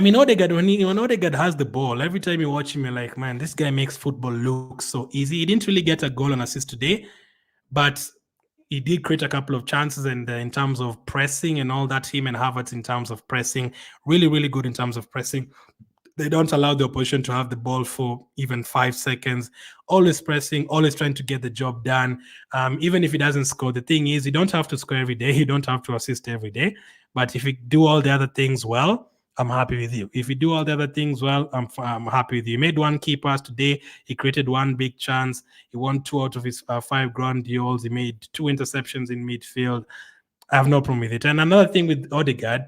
mean, Odegaard, when Odegaard has the ball, every time you watch him, you're like, man, this guy makes football look so easy. He didn't really get a goal and assist today, but he did create a couple of chances, and in terms of pressing and all that, him and Havertz in terms of pressing, really, really good in terms of pressing. They don't allow the opposition to have the ball for even 5 seconds. Always pressing, always trying to get the job done. Even if he doesn't score, the thing is, you don't have to score every day. You don't have to assist every day. But if you do all the other things well, I'm happy with you. If you do all the other things well, I'm happy with you. He made 1 key pass today. He created 1 big chance. He won 2 out of his 5 grand duels. He made 2 interceptions in midfield. I have no problem with it. And another thing with Odegaard,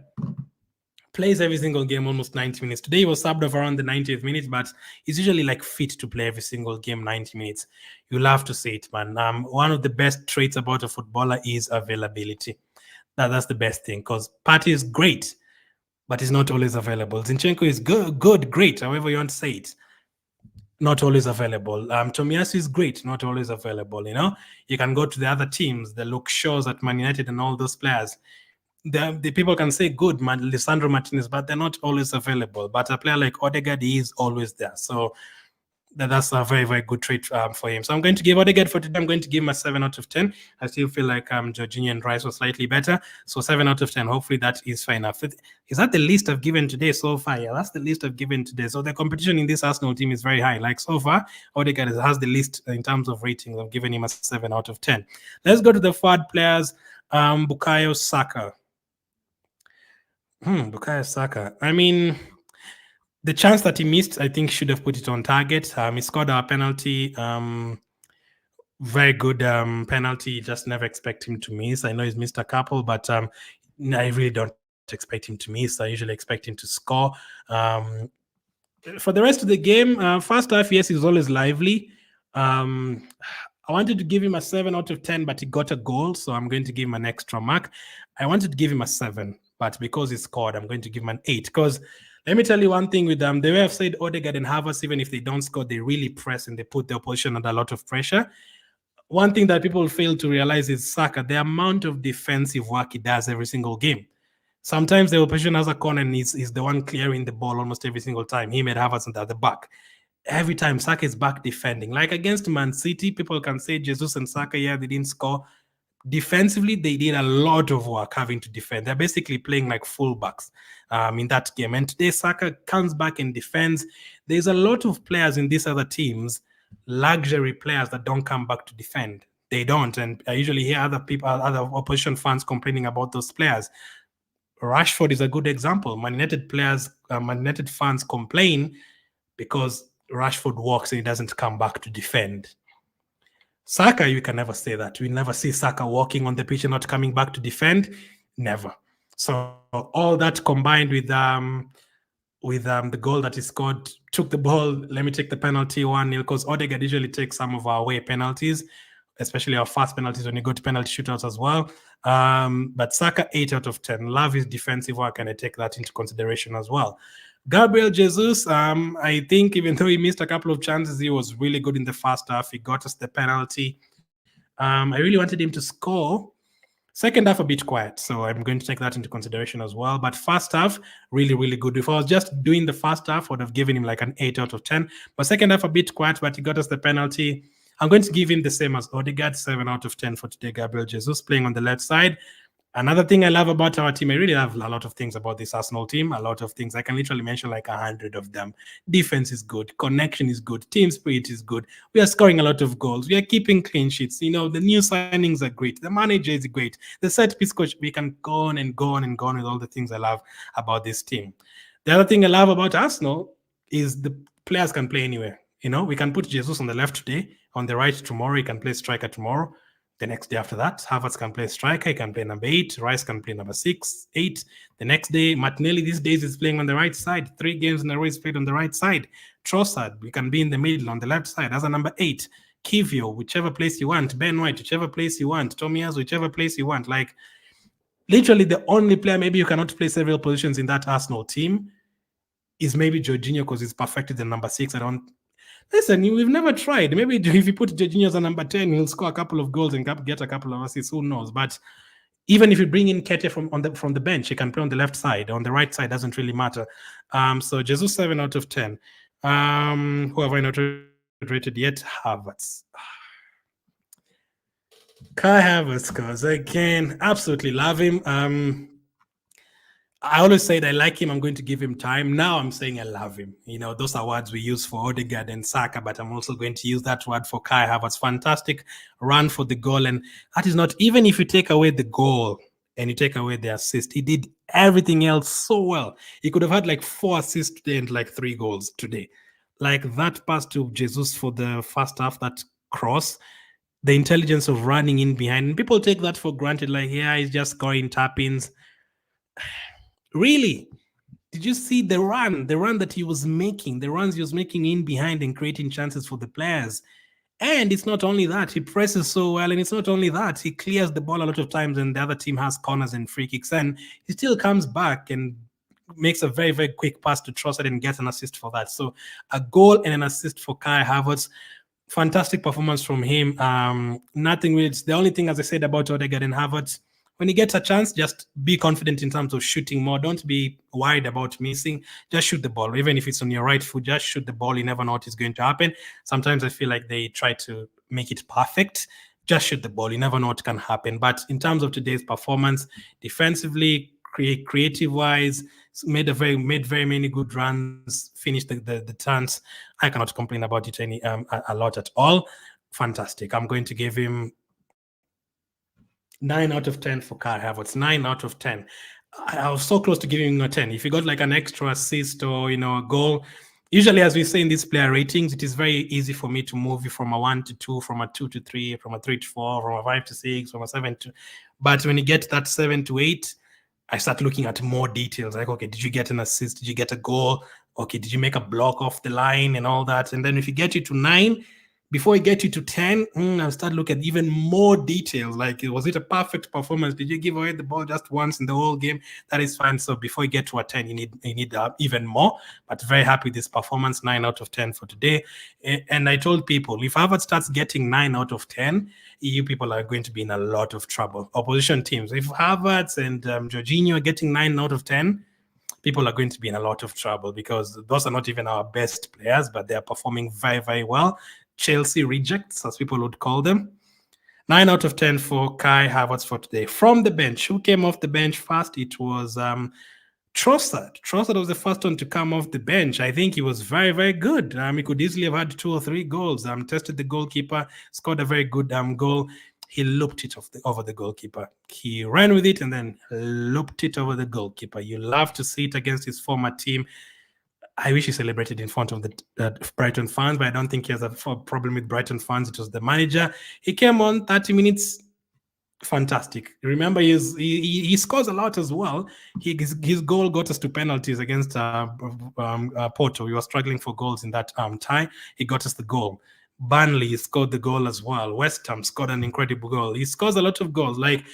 plays every single game almost 90 minutes. Today he was subbed off around the 90th minute, but he's usually like fit to play every single game 90 minutes. You love to see it, man. One of the best traits about a footballer is availability. That's the best thing, because Partey is great, but he's not always available. Zinchenko is good, great, however you want to say it. Not always available. Tomiyasu is great, not always available. You can go to the other teams, the Luke Shaws at Man United and all those players. The people can say good, Lisandro Martinez, but they're not always available. But a player like Odegaard, he is always there. So that's a very, very good trait for him. So I'm going to give Odegaard for today. I'm going to give him a 7 out of 10. I still feel like Jorginho and Rice were slightly better. So 7 out of 10. Hopefully that is fair enough. Is that the least I've given today so far? Yeah, that's the least I've given today. So the competition in this Arsenal team is very high. Like so far, Odegaard has the least in terms of ratings. I've given him a 7 out of 10. Let's go to the forward players. Bukayo Saka. Bukayo Saka. I mean, the chance that he missed, I think, should have put it on target. He scored our penalty. Very good penalty. Just never expect him to miss. I know he's missed a couple, but I really don't expect him to miss. I usually expect him to score. For the rest of the game, first half, yes, he's always lively. I wanted to give him a 7 out of 10, but he got a goal, so I'm going to give him an extra mark. I wanted to give him a 7, but because he scored, I'm going to give him an 8. Because let me tell you one thing with them. The way I've said Odegaard and Havertz, even if they don't score, they really press and they put the opposition under a lot of pressure. One thing that people fail to realize is Saka, the amount of defensive work he does every single game. Sometimes the opposition has a corner and he's the one clearing the ball almost every single time. He made Havertz at the back. Every time Saka is back defending. Like against Man City, people can say Jesus and Saka, yeah, they didn't score. Defensively, they did a lot of work having to defend. They're basically playing like fullbacks in that game. And today, Saka comes back and defends. There's a lot of players in these other teams, luxury players that don't come back to defend. They don't. And I usually hear other opposition fans complaining about those players. Rashford is a good example. Man United fans complain because Rashford walks and he doesn't come back to defend. Saka, you can never say that. We never see Saka walking on the pitch and not coming back to defend. Never. So all that combined with the goal that he scored, took the ball, let me take the penalty 1-0, because Odegaard usually takes some of our away penalties, especially our fast penalties when you go to penalty shootouts as well. But Saka, 8 out of 10. Love his defensive work, and I take that into consideration as well. Gabriel Jesus, I think even though he missed a couple of chances, he was really good in the first half. He got us the penalty. I really wanted him to score. Second half, a bit quiet, so I'm going to take that into consideration as well. But first half, really, really good. If I was just doing the first half, I would have given him like an 8 out of 10. But second half, a bit quiet, but he got us the penalty. I'm going to give him the same as Odegaard, 7 out of 10 for today. Gabriel Jesus playing on the left side. Another thing I love about our team, I really love a lot of things about this Arsenal team, a lot of things. I can literally mention like 100 of them. Defense is good. Connection is good. Team spirit is good. We are scoring a lot of goals. We are keeping clean sheets. You know, the new signings are great. The manager is great. The set piece coach, we can go on and go on and go on with all the things I love about this team. The other thing I love about Arsenal is the players can play anywhere. You know, we can put Jesus on the left today, on the right tomorrow. He can play striker tomorrow. The next day after that, Havertz can play striker. He can play number 8. Rice can play number 6, 8. The next day, Martinelli these days is playing on the right side. 3 games in a row he's played on the right side. Trossard, we can be in the middle on the left side as a number 8. Kivio, whichever place you want. Ben White, whichever place you want. Tomiyasu, whichever place you want. Like, literally the only player maybe you cannot play several positions in that Arsenal team is maybe Jorginho, because he's perfected the number 6. Listen, we've never tried. Maybe if you put Jorginho as a number 10, he'll score a couple of goals and get a couple of assists. Who knows? But even if you bring in Kete from the bench, he can play on the left side. On the right side, doesn't really matter. So Jesus, 7 out of 10. Who have I not rated yet? Havertz. Kai Havertz, because I can absolutely love him. I always said I like him, I'm going to give him time. Now I'm saying I love him. You know, those are words we use for Odegaard and Saka, but I'm also going to use that word for Kai Havertz. Fantastic run for the goal. And that is not, even if you take away the goal and you take away the assist, he did everything else so well. He could have had like 4 assists today and like 3 goals today. Like that pass to Jesus for the first half, that cross, the intelligence of running in behind. And people take that for granted, like, yeah, he's just scoring tap-ins. Really? Did you see the run that he was making, the runs he was making in behind and creating chances for the players? And it's not only that, he presses so well, and it's not only that, he clears the ball a lot of times and the other team has corners and free kicks, and he still comes back and makes a very, very quick pass to Trossard and gets an assist for that. So a goal and an assist for Kai Havertz. Fantastic performance from him. Nothing really. The only thing, as I said about Odegaard and Havertz, when you get a chance, just be confident in terms of shooting more. Don't be worried about missing. Just shoot the ball. Even if it's on your right foot, just shoot the ball. You never know what is going to happen. Sometimes I feel like they try to make it perfect. Just shoot the ball. You never know what can happen. But in terms of today's performance, defensively, creative-wise, made very many good runs, finished the turns. I cannot complain about it a lot at all. Fantastic. I'm going to give him 9 out of 10 for Kai Havertz. 9 out of 10. I was so close to giving him a 10. If he got like an extra assist or a goal, usually as we say in these player ratings, it is very easy for me to move you from a 1 to 2, from a 2 to 3, from a 3 to 4, from a 5 to 6, from a 7 to. But when you get that 7 to 8, I start looking at more details. Like, okay, did you get an assist? Did you get a goal? Okay, did you make a block off the line and all that? And then if you get you to 9, before I get you to 10, I'll start looking at even more details. Like, was it a perfect performance? Did you give away the ball just once in the whole game? That is fine. So before you get to a 10, you need even more. But very happy with this performance, 9 out of 10 for today. And I told people, if Havertz starts getting 9 out of 10, you people are going to be in a lot of trouble. Opposition teams, if Havertz and Jorginho are getting 9 out of 10, people are going to be in a lot of trouble because those are not even our best players, but they are performing very, very well. Chelsea rejects, as people would call them. 9 out of 10 for Kai Havertz for today. From the bench, who came off the bench first? It was Trossard. Trossard was the first one to come off the bench. I think he was very, very good. He could easily have had 2 or 3 goals. Tested the goalkeeper, scored a very good goal. He looped it over the goalkeeper. He ran with it and then looped it over the goalkeeper. You love to see it against his former team. I wish he celebrated in front of the Brighton fans, but I don't think he has a problem with Brighton fans. It was the manager. He came on 30 minutes. Fantastic. Remember, he scores a lot as well. His goal got us to penalties against Porto. We were struggling for goals in that tie. He got us the goal. Burnley scored the goal as well. West Ham scored an incredible goal. He scores a lot of goals. Like,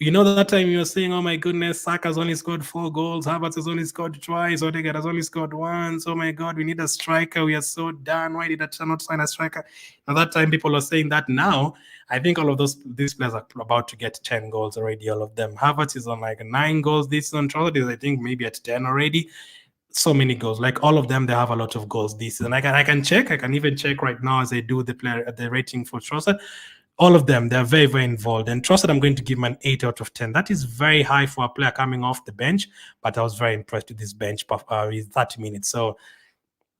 that time you were saying, oh my goodness, Saka's only scored 4 goals. Havertz has only scored twice. Odegaard has only scored once. Oh my God, we need a striker. We are so done. Why did I not sign a striker? At that time, people are saying that. Now, I think all of these players are about to get 10 goals already, all of them. Havertz is on like 9 goals this season. Trossard is, I think, maybe at 10 already. So many goals. Like all of them, they have a lot of goals this season. I can check. I can even check right now as I do the rating for Trossard. All of them, they're very, very involved. And Trossard, I'm going to give him an 8 out of 10. That is very high for a player coming off the bench, but I was very impressed with this bench with 30 minutes. So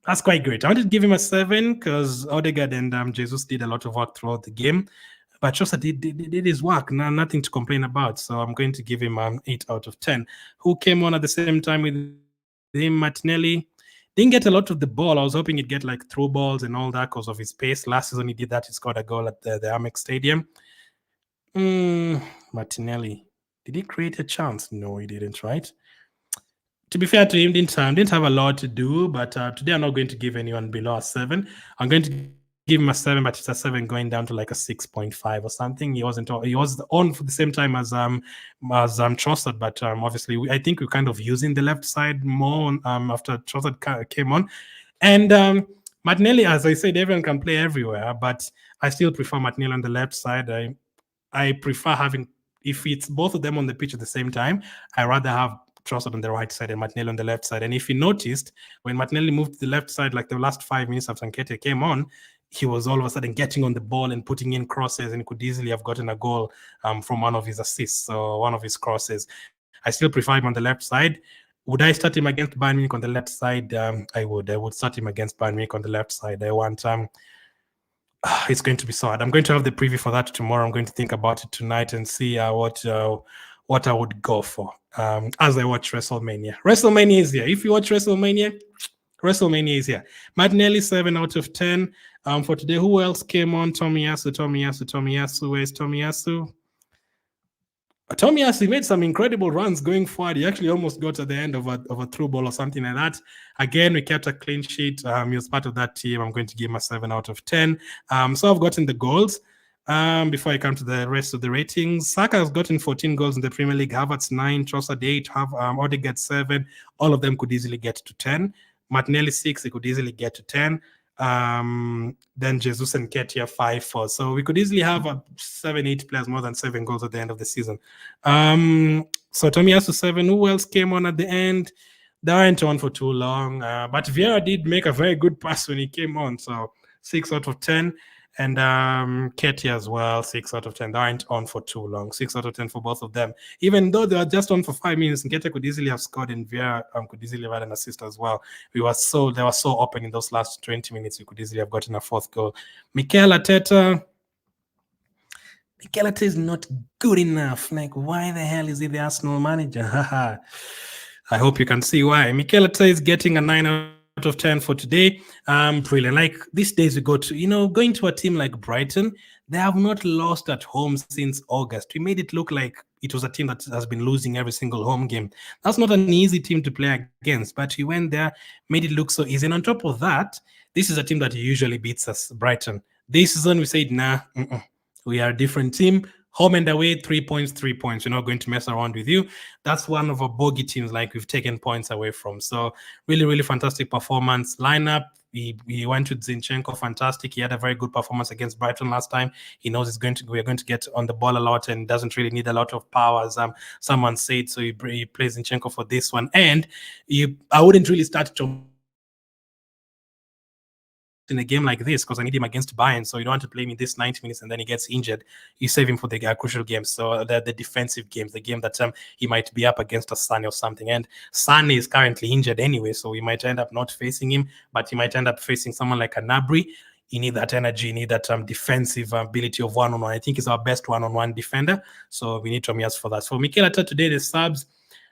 that's quite great. I wanted to give him a 7 because Odegaard and Jesus did a lot of work throughout the game. But Trossard did his work. Nothing to complain about. So I'm going to give him an 8 out of 10. Who came on at the same time with him? Martinelli. Didn't get a lot of the ball. I was hoping he'd get like through balls and all that because of his pace. Last season he did that. He scored a goal at the Amex Stadium. Martinelli. Did he create a chance? No, he didn't, right? To be fair to him, didn't have a lot to do, but today I'm not going to give anyone below a 7. I'm going to give him a 7, but it's a 7 going down to like a 6.5 or something. He was on for the same time as Trossard, but obviously I think we're kind of using the left side more after Trossard came on. And Martinelli, as I said, everyone can play everywhere, but I still prefer Martinelli on the left side. I prefer having, if it's both of them on the pitch at the same time, I rather have Trossard on the right side and Martinelli on the left side. And if you noticed, when Martinelli moved to the left side, like the last 5 minutes after Nketiah came on, he was all of a sudden getting on the ball and putting in crosses, and he could easily have gotten a goal from one of his assists or one of his crosses. I still prefer him on the left side. Would I start him against Bayern Munich on the left side? I would start him against Bayern Munich on the left side. I want it's going to be so hard. I'm going to have the preview for that tomorrow. I'm going to think about it tonight and see what I would go for as I watch WrestleMania. WrestleMania is here. If you watch WrestleMania is here. Martinelli, 7 out of 10 for today. Who else came on? Tomiyasu. Where's Tomiyasu? Tomiyasu made some incredible runs going forward. He actually almost got to the end of a through ball or something like that. Again, we kept a clean sheet. He was part of that team. I'm going to give him a 7 out of 10. So I've gotten the goals. Before I come to the rest of the ratings, Saka has gotten 14 goals in the Premier League. Havertz 9, Trossard 8, Odegaard 7. All of them could easily get to 10. Martinelli 6, he could easily get to 10. Then Jesus and Ketia 5-4. So we could easily have 7-8 players more than 7 goals at the end of the season. So Tomiyasu 7. Who else came on at the end? They weren't on for too long, but Vieira did make a very good pass when he came on. So 6 out of 10. And Ketia as well, 6 out of 10. They weren't on for too long. 6 out of 10 for both of them. Even though they were just on for 5 minutes, Ketia could easily have scored, and Vieira could easily have had an assist as well. They were so open in those last 20 minutes. We could easily have gotten a 4th goal. Mikel Arteta is not good enough. Like, why the hell is he the Arsenal manager? I hope you can see why. Mikel Arteta is getting a 9 out of 10 for today. Brilliant. Like, these days we go to, going to a team like Brighton, they have not lost at home since August. We made it look like it was a team that has been losing every single home game. That's not an easy team to play against, but we went there, made it look so easy. And on top of that, this is a team that usually beats us, Brighton. This season we said, nah, we are a different team. Home and away, 3 points, 3 points. We're not going to mess around with you. That's one of our bogey teams, like, we've taken points away from. So really, really fantastic performance. Lineup, he went with Zinchenko, fantastic. He had a very good performance against Brighton last time. He knows we're going to get on the ball a lot and doesn't really need a lot of power, as someone said. So he plays Zinchenko for this one. And I wouldn't really start to in a game like this, because I need him against Bayern, so you don't want to play him in this 90 minutes and then he gets injured. You save him for the crucial games, so the defensive games, the game that he might be up against a Sane or something. And Sane is currently injured anyway, so we might end up not facing him, but he might end up facing someone like a Gnabry. You need that energy, you need that defensive ability of one-on-one. I think he's our best one-on-one defender, so we need Tomiyasu for that. So Mikel Arteta today, the subs,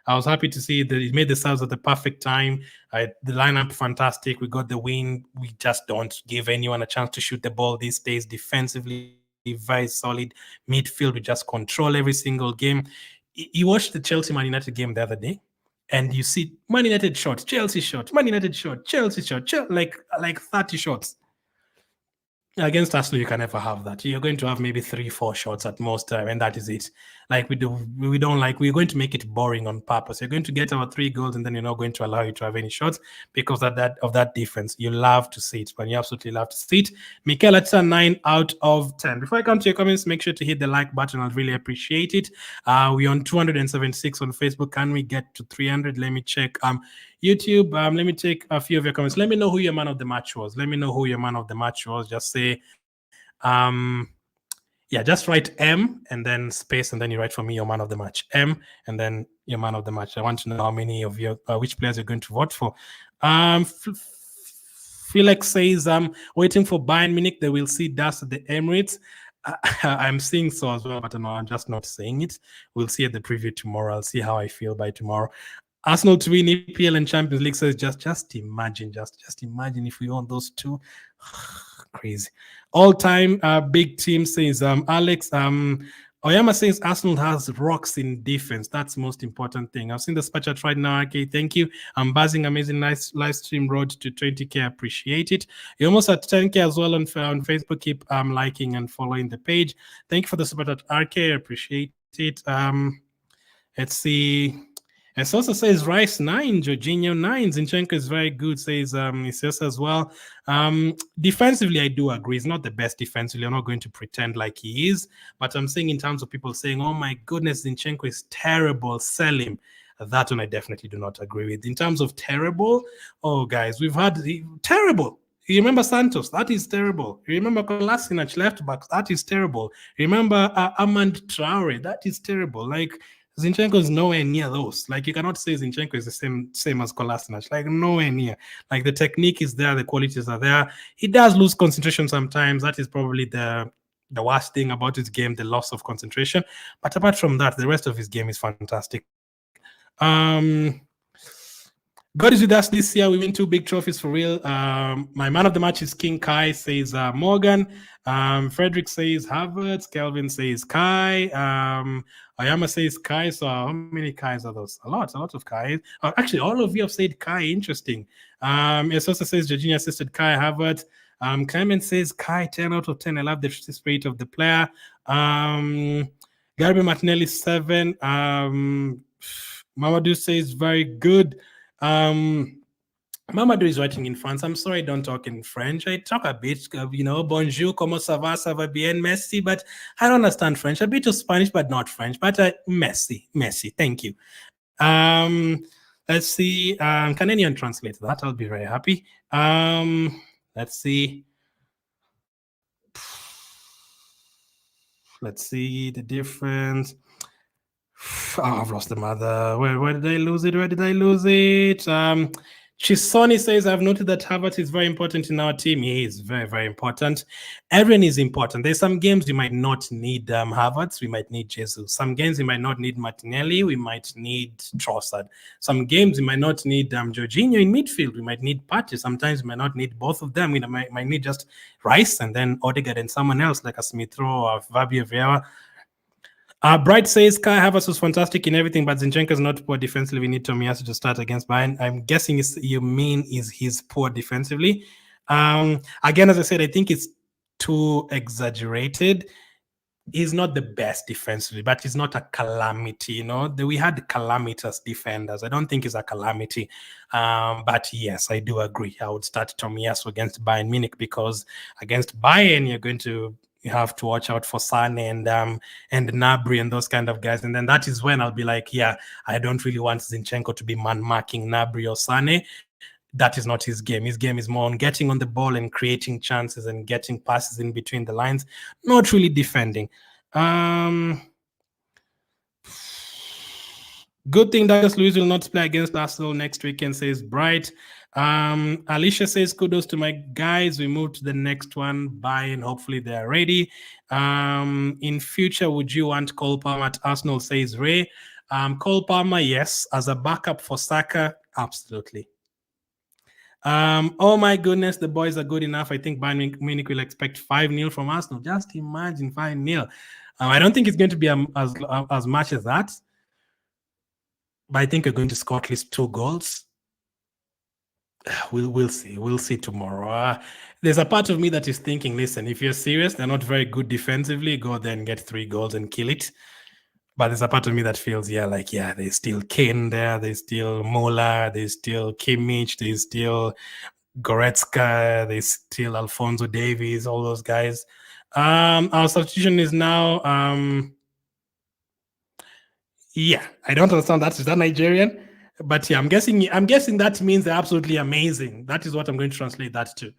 I was happy to see that he made the subs at the perfect time. The lineup, fantastic. We got the win. We just don't give anyone a chance to shoot the ball these days. Defensively, very solid. Midfield, we just control every single game. You watched the Chelsea-Man United game the other day, and you see Man United shot, Chelsea shot, Man United shot, Chelsea shot, like 30 shots. Against Arsenal, you can never have that. You're going to have maybe 3-4 shots at most, and that is it. Like, we're going to make it boring on purpose. You're going to get our 3 goals, and then you're not going to allow you to have any shots because of that difference. You love to see it, but you absolutely love to see it. Mikel Arteta, 9 out of 10. Before I come to your comments, make sure to hit the like button. I'd really appreciate it. We're on 276 on Facebook. Can we get to 300? Let me check. YouTube, let me take a few of your comments. Let me know who your man of the match was. Just say, just write M and then space, and then you write for me your man of the match. M and then your man of the match. I want to know how many of your which players you're going to vote for. Felix says, waiting for Bayern Munich. They will see dust at the Emirates. I'm seeing so as well, but no, I'm just not saying it. We'll see at the preview tomorrow. I'll see how I feel by tomorrow. Arsenal to win EPL and Champions League says just imagine if we own those two. Crazy. All-time big team says Alex. Oyama says Arsenal has rocks in defense. That's the most important thing. I've seen the super chat right now. Okay, thank you. I'm buzzing. Amazing, nice live stream. Road to 20K. Appreciate it. You're almost at 10K as well on Facebook. Keep liking and following the page. Thank you for the super chat, RK. Appreciate it. Let's see. It also says Rice 9, Jorginho 9. Zinchenko is very good, says he says as well. Defensively, I do agree. He's not the best defensively. I'm not going to pretend like he is. But I'm saying in terms of people saying, oh my goodness, Zinchenko is terrible, sell him. That one I definitely do not agree with. In terms of terrible, oh guys, we've had terrible. You remember Santos? That is terrible. You remember Kolasinac, left back? That is terrible. Remember Amand Traore? That is terrible. Like, Zinchenko is nowhere near those. Like, you cannot say Zinchenko is the same as Kolasinac. Like, nowhere near. Like, the technique is there, the qualities are there. He does lose concentration sometimes. That is probably the worst thing about his game, the loss of concentration. But apart from that, the rest of his game is fantastic. God is with us this year. We win 2 big trophies for real. My man of the match is King Kai, says Morgan. Frederick says Havertz. Kelvin says Kai. Ayama says Kai. So how many Kais are those? A lot of Kais. Actually, all of you have said Kai. Interesting. Esosa says Jorginho assisted Kai Havertz. Clement says Kai, 10 out of 10. I love the spirit of the player. Gabriel Martinelli, 7. Mamadou says very good. Mamadou is watching in France. I'm sorry I don't talk in French. I talk a bit, bonjour, comment ça va bien, merci, but I don't understand French. A bit of Spanish, but not French. But merci, thank you. Let's see. Can anyone translate that? I'll be very happy. Let's see. Let's see the difference. Oh, I've lost the mother. Where did I lose it? Chisoni says, I've noted that Havertz is very important in our team. He is very, very important. Everyone is important. There's some games we might not need Havertz. We might need Jesus. Some games we might not need Martinelli. We might need Trossard. Some games we might not need Jorginho in midfield. We might need Partey. Sometimes we might not need both of them. We might need just Rice and then Odegaard and someone else like a Smith Rowe or Fabio Vieira. Bright says Kai Havertz was fantastic in everything, but Zinchenko is not poor defensively. We need Tomiyasu to start against Bayern. I'm guessing you mean is he's poor defensively. Again, as I said, I think it's too exaggerated. He's not the best defensively, but he's not a calamity. We had calamitous defenders. I don't think he's a calamity. But yes, I do agree. I would start Tomiyasu against Bayern Munich because against Bayern, you're going to have to watch out for Sane and Gnabry and those kind of guys. And then that is when I'll be like, yeah, I don't really want Zinchenko to be man-marking Gnabry or Sane. That is not his game. His game is more on getting on the ball and creating chances and getting passes in between the lines, not really defending. Good thing Douglas Luiz will not play against Arsenal next weekend, says Bright. Alicia says, kudos to my guys. We move to the next one. Bayern, hopefully they're ready. In future, would you want Cole Palmer at Arsenal, says Ray. Cole Palmer, yes. As a backup for Saka, absolutely. Oh my goodness, the boys are good enough. I think Bayern Munich will expect 5-0 from Arsenal. Just imagine 5-0. I don't think it's going to be as much as that. But I think we're going to score at least 2 goals. We'll see. We'll see tomorrow. There's a part of me that is thinking, listen, if you're serious, they're not very good defensively, go there and get 3 goals and kill it. But there's a part of me that feels, there's still Kane there, there's still Muller, there's still Kimmich, there's still Goretzka, there's still Alphonso Davies, all those guys. Our substitution is now, I don't understand that. Is that Nigerian? But yeah, I'm guessing that means they're absolutely amazing. That is what I'm going to translate that to.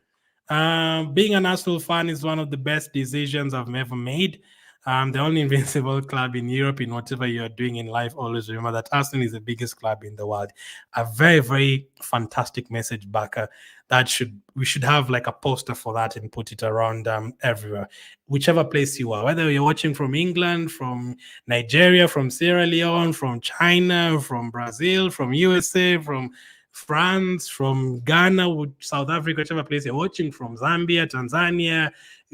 Being an Arsenal fan is one of the best decisions I've ever made. The only invincible club in Europe. In whatever you're doing in life, always remember that Arsenal is the biggest club in the world. A very, very fantastic message, Baka. We should have like a poster for that and put it around everywhere, whichever place you are, whether you're watching from England, from Nigeria, from Sierra Leone, from China, from Brazil, from USA, from France, from Ghana, South Africa, whichever place you're watching from, Zambia, Tanzania,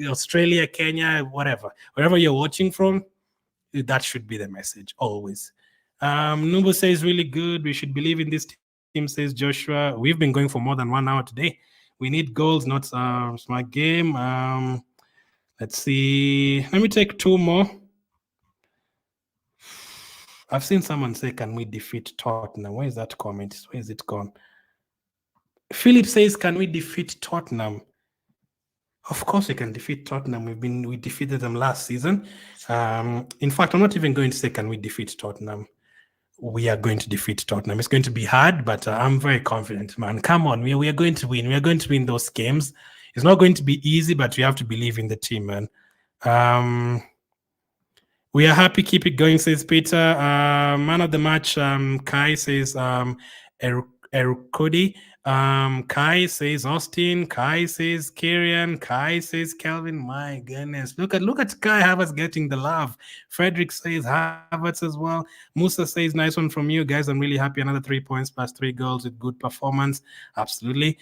Australia, Kenya, whatever, wherever you're watching from, that should be the message always. Nubo says really good. We should believe in this team, says Joshua. We've been going for more than 1 hour today. We need goals, not smart game. Let's see. Let me take 2 more. I've seen someone say, can we defeat Tottenham? Where is that comment? Where is it gone? Philip says, can we defeat Tottenham? Of course we can defeat Tottenham. We defeated them last season. In fact, I'm not even going to say, can we defeat Tottenham? We are going to defeat Tottenham. It's going to be hard, but I'm very confident, man. Come on, we are going to win. We are going to win those games. It's not going to be easy, but we have to believe in the team, man. We are happy. Keep it going, says Peter. Man of the match, Kai says Erukodi. Kai says Austin. Kai says Kieran. Kai says Kelvin. My goodness. Look at Kai Havertz getting the love. Frederick says Havertz as well. Musa says, nice one from you guys. I'm really happy. Another 3 points plus 3 goals with good performance. Absolutely.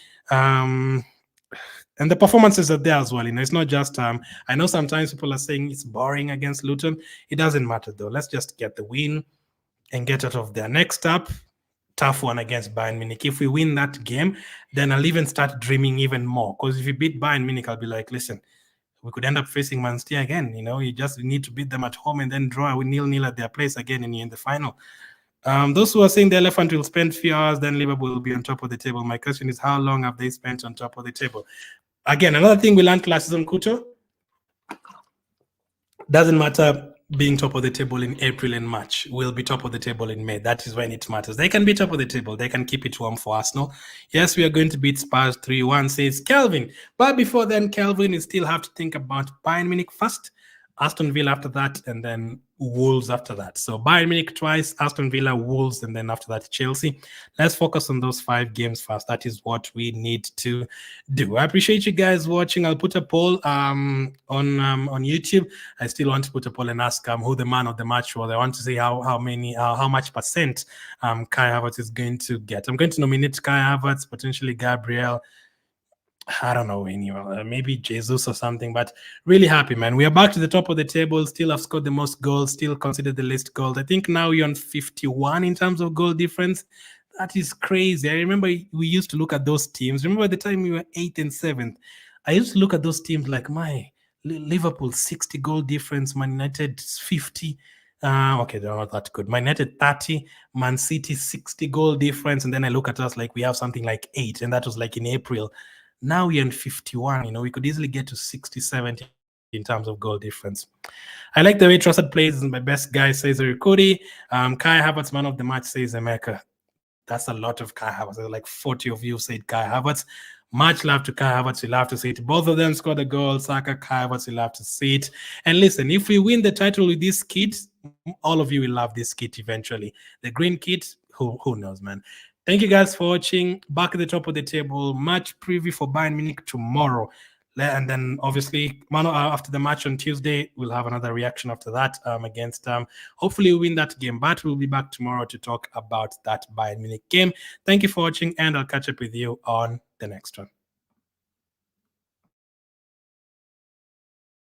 And the performances are there as well. It's not just, I know sometimes people are saying it's boring against Luton. It doesn't matter though. Let's just get the win and get out of there. Next up, tough one against Bayern Munich. If we win that game, then I'll even start dreaming even more. Because if we beat Bayern Munich, I'll be like, listen, we could end up facing Man City again. You just need to beat them at home and then draw a 0-0 at their place again and you're in the final. Those who are saying the elephant will spend few hours, then Liverpool will be on top of the table. My question is, how long have they spent on top of the table? Again, another thing we learned last season, Kuto, doesn't matter being top of the table in April and March. We'll be top of the table in May. That is when it matters. They can be top of the table. They can keep it warm for Arsenal. Yes, we are going to beat Spurs 3-1, says Kelvin. But before then, Kelvin, you still have to think about Bayern Munich first, Aston Villa after that, and then Wolves after that. So Bayern Munich twice, Aston Villa, Wolves, and then after that Chelsea. Let's focus on those 5 games first. That is what we need to do. I appreciate you guys watching. I'll put a poll on YouTube. I still want to put a poll and ask who the man of the match was. I want to see how much percent Kai Havertz is going to get. I'm going to nominate Kai Havertz, potentially Gabriel. I don't know anyone, maybe Jesus or something, but really happy, man. We are back to the top of the table, still have scored the most goals, still considered the least goals. I think now you're on 51 in terms of goal difference. That is crazy. I remember we used to look at those teams. Remember the time we were 8th and 7th? I used to look at those teams like, my, Liverpool 60 goal difference, Man United 50. Okay, they're not that good. Man United 30, Man City 60 goal difference. And then I look at us like we have something like 8, and that was like in April. Now we're in 51. We could easily get to 60, 70 in terms of goal difference. I like the way Trossard plays. My best guy says Rikudi. Kai Havertz, man of the match, says Emeka. That's a lot of Kai Havertz. There's like 40 of you said Kai Havertz. Much love to Kai Havertz. You'll have to see it. Both of them scored a goal. Saka, Kai Havertz, you'll have to see it. And listen, if we win the title with this kit, all of you will love this kit eventually. The green kit, who knows, man. Thank you guys for watching. Back at the top of the table, match preview for Bayern Munich tomorrow. And then obviously, after the match on Tuesday, we'll have another reaction after that against, hopefully we win that game. But we'll be back tomorrow to talk about that Bayern Munich game. Thank you for watching, and I'll catch up with you on the next one.